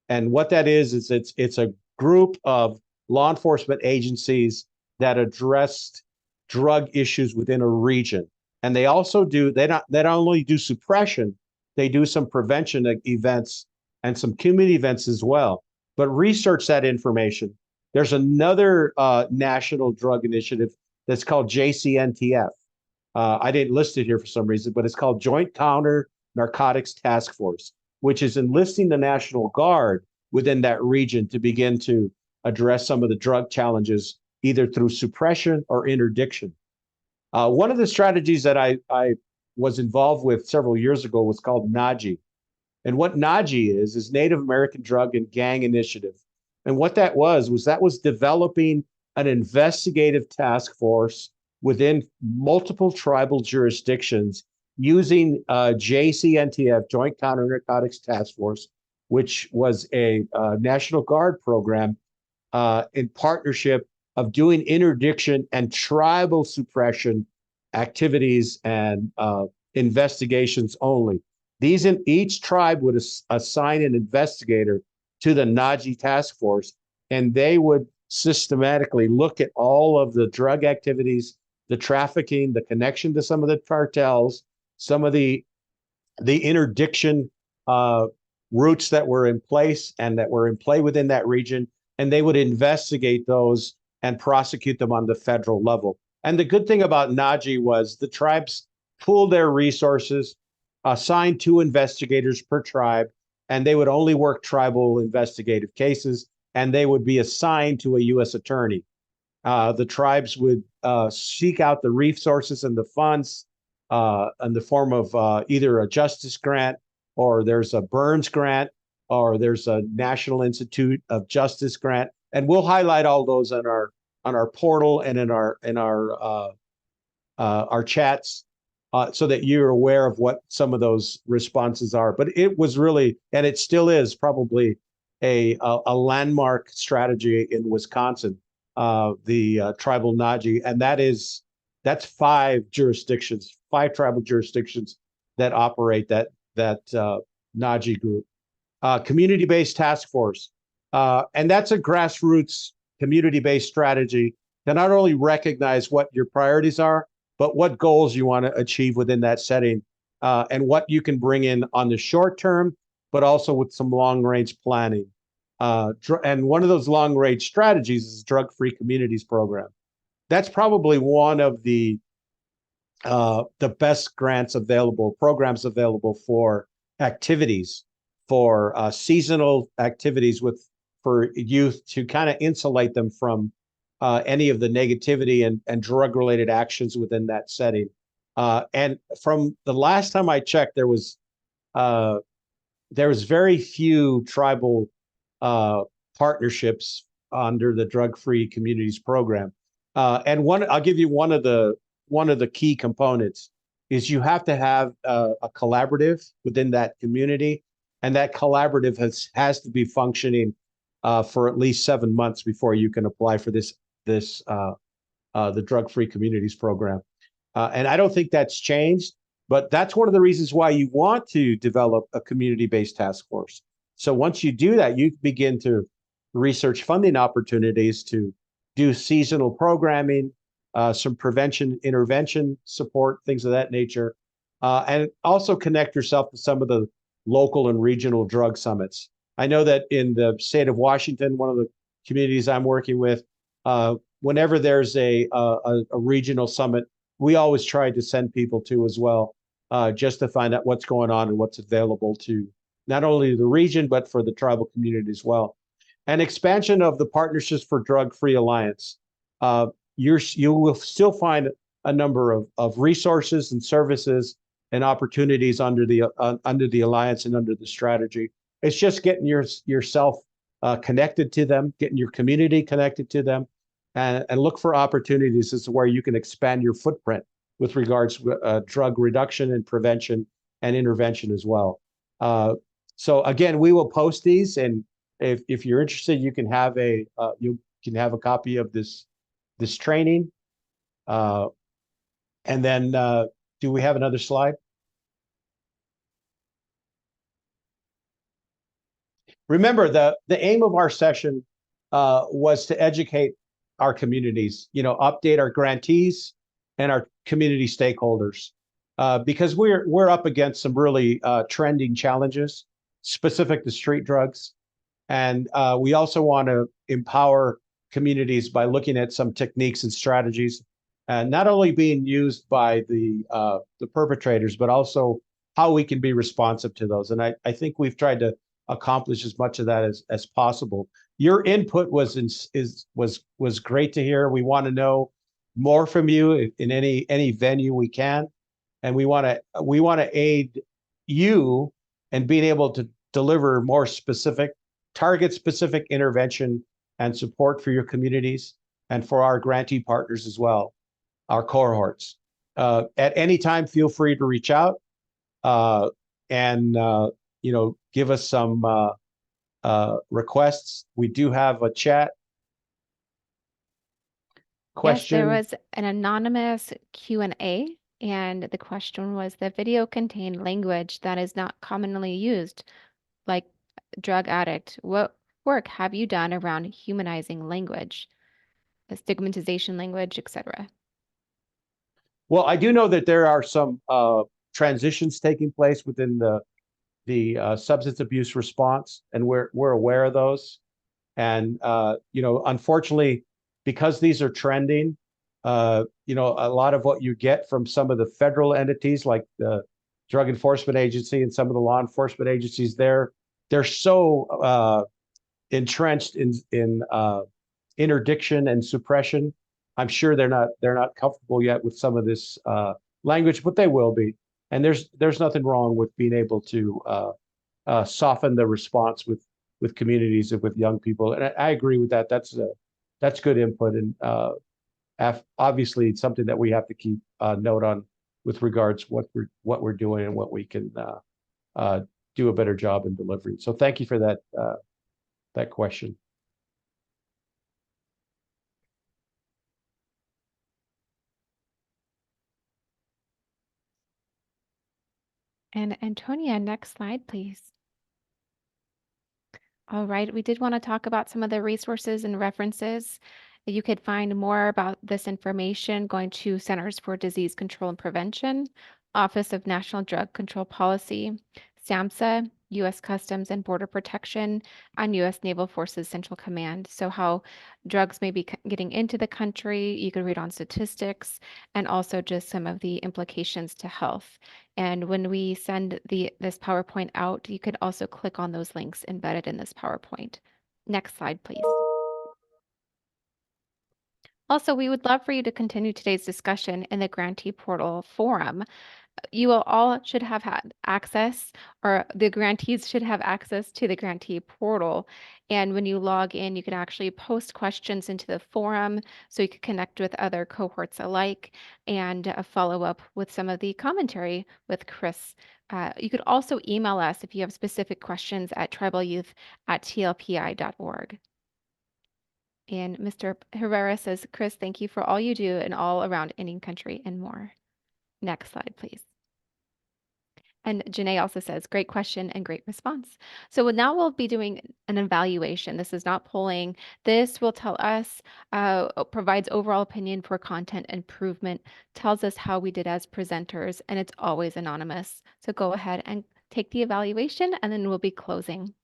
B: And what that is it's a group of law enforcement agencies that address drug issues within a region. And they also they not only do suppression, they do some prevention events and some community events as well. But research that information. There's another national drug initiative that's called JCNTF. I didn't list it here for some reason, but it's called Joint Counter Narcotics Task Force, which is enlisting the National Guard within that region to begin to address some of the drug challenges, either through suppression or interdiction. One of the strategies that I was involved with several years ago was called NAGI. And what NAGI is Native American Drug and Gang Initiative. And what that was developing an investigative task force within multiple tribal jurisdictions using JCNTF, Joint Counter Narcotics Task Force, which was a National Guard program in partnership of doing interdiction and tribal suppression activities and investigations only. Each tribe would assign an investigator to the NAGI task force, and they would systematically look at all of the drug activities, the trafficking, the connection to some of the cartels, some of the interdiction routes that were in place and that were in play within that region, and they would investigate those and prosecute them on the federal level. And the good thing about NAGI was the tribes pooled their resources, assigned 2 investigators per tribe, and they would only work tribal investigative cases, and they would be assigned to a U.S. attorney. The tribes would seek out the resources and the funds in the form of either a justice grant or there's a Burns grant, or there's a National Institute of Justice grant, and we'll highlight all those on our portal and in our chats, so that you're aware of what some of those responses are. But it was really, and it still is, probably a landmark strategy in Wisconsin, the tribal NAJI, and that's 5 jurisdictions, 5 tribal jurisdictions that operate that NAJI group. Community-based task force, and that's a grassroots community-based strategy to not only recognize what your priorities are, but what goals you want to achieve within that setting, and what you can bring in on the short term, but also with some long-range planning. And one of those long-range strategies is Drug-Free Communities program. That's probably one of the best programs available for activities, for seasonal activities for youth, to kind of insulate them from any of the negativity and drug-related actions within that setting. And from the last time I checked, there was very few tribal partnerships under the Drug-Free Communities program. And I'll give you one of the key components is you have to have a collaborative within that community, and that collaborative has to be functioning for at least 7 months before you can apply for the Drug-Free Communities program. And I don't think that's changed, but that's one of the reasons why you want to develop a community-based task force. So once you do that, you begin to research funding opportunities to do seasonal programming, some prevention, intervention support, things of that nature, and also connect yourself to some of the local and regional drug summits. I know that in the state of Washington, one of the communities I'm working with, whenever there's a regional summit, we always try to send people to as well, just to find out what's going on and what's available to not only the region, but for the tribal community as well. And expansion of the Partnerships for Drug-Free Alliance. You will still find a number of resources and services and opportunities under the alliance and under the strategy. It's just getting yourself connected to them, getting your community connected to them, and look for opportunities as to where you can expand your footprint with regards to drug reduction and prevention and intervention as well. So again, we will post these, and if you're interested, you can have a copy of this training. And then do we have another slide? Remember, the aim of our session was to educate our communities, update our grantees and our community stakeholders, because we're up against some really trending challenges specific to street drugs. And we also want to empower communities by looking at some techniques and strategies, and not only being used by the perpetrators, but also how we can be responsive to those. And I think we've tried to accomplish as much of that as possible. Your input was great to hear. We want to know more from you in any venue we can, and we want to aid you in being able to deliver more specific, target-specific intervention and support for your communities and for our grantee partners as well, our cohorts. At any time, feel free to reach out and give us some requests. We do have a chat question.
A: Yes, there was an anonymous Q&A, and the question was, the video contained language that is not commonly used, like drug addict. What work have you done around humanizing language, the stigmatization language, etc.?
B: Well, I do know that there are some transitions taking place within the substance abuse response, and we're aware of those. And unfortunately, because these are trending, a lot of what you get from some of the federal entities, like the Drug Enforcement Agency and some of the law enforcement agencies, they're so entrenched in interdiction and suppression. I'm sure they're not comfortable yet with some of this language, but they will be. And there's nothing wrong with being able to soften the response with communities and with young people. And I agree with that. That's good input. And obviously it's something that we have to keep note on with regards what we're doing and what we can do a better job in delivering. So thank you for that question.
A: And Antonia, next slide, please. All right, we did want to talk about some of the resources and references. You could find more about this information going to Centers for Disease Control and Prevention, Office of National Drug Control Policy, SAMHSA, U.S. Customs and Border Protection, and U.S. Naval Forces Central Command. So how drugs may be getting into the country, you could read on statistics, and also just some of the implications to health. And when we send this PowerPoint out, you could also click on those links embedded in this PowerPoint. Next slide, please. Also, we would love for you to continue today's discussion in the grantee portal forum. You all should have had access, or the grantees should have access to the grantee portal. And when you log in, you can actually post questions into the forum so you can connect with other cohorts alike and follow up with some of the commentary with Chris. You could also email us if you have specific questions at tribalyouth@tlpi.org. And Mr. Herrera says, Chris, thank you for all you do and all around Indian country and more. Next slide, please. And Janae also says, great question and great response. So now we'll be doing an evaluation. This is not polling. This will tell us, provides overall opinion for content improvement, tells us how we did as presenters, and it's always anonymous. So go ahead and take the evaluation, and then we'll be closing.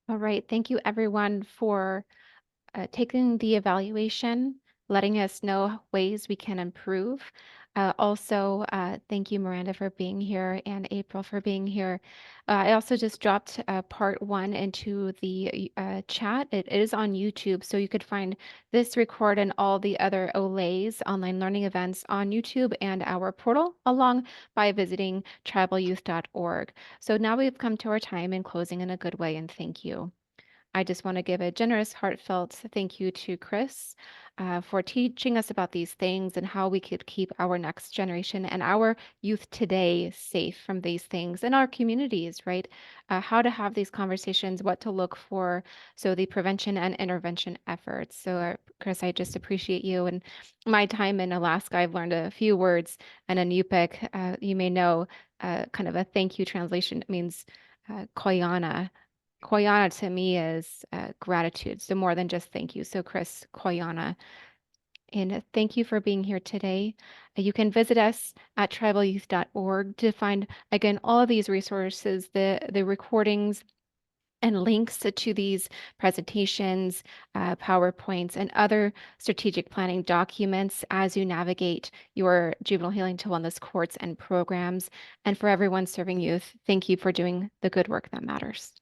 A: All right, thank you everyone for taking the evaluation, letting us know ways we can improve. Also, thank you, Miranda, for being here and April for being here. I also just dropped part 1 into the chat. It is on YouTube, so you could find this record and all the other OLAs, online learning events, on YouTube and our portal, along by visiting tribalyouth.org. So now we've come to our time in closing in a good way, and thank you. I just want to give a generous, heartfelt thank you to Chris for teaching us about these things and how we could keep our next generation and our youth today safe from these things in our communities, right? How to have these conversations, what to look for. So the prevention and intervention efforts. So Chris, I just appreciate you. And my time in Alaska, I've learned a few words. And in Yupik, you may know kind of a thank you translation. It means koyana. Koyana to me is gratitude. So more than just thank you. So Chris, Koyana. And thank you for being here today. You can visit us at tribalyouth.org to find, again, all of these resources, the recordings and links to these presentations, PowerPoints, and other strategic planning documents as you navigate your juvenile healing to wellness courts and programs. And for everyone serving youth, thank you for doing the good work that matters.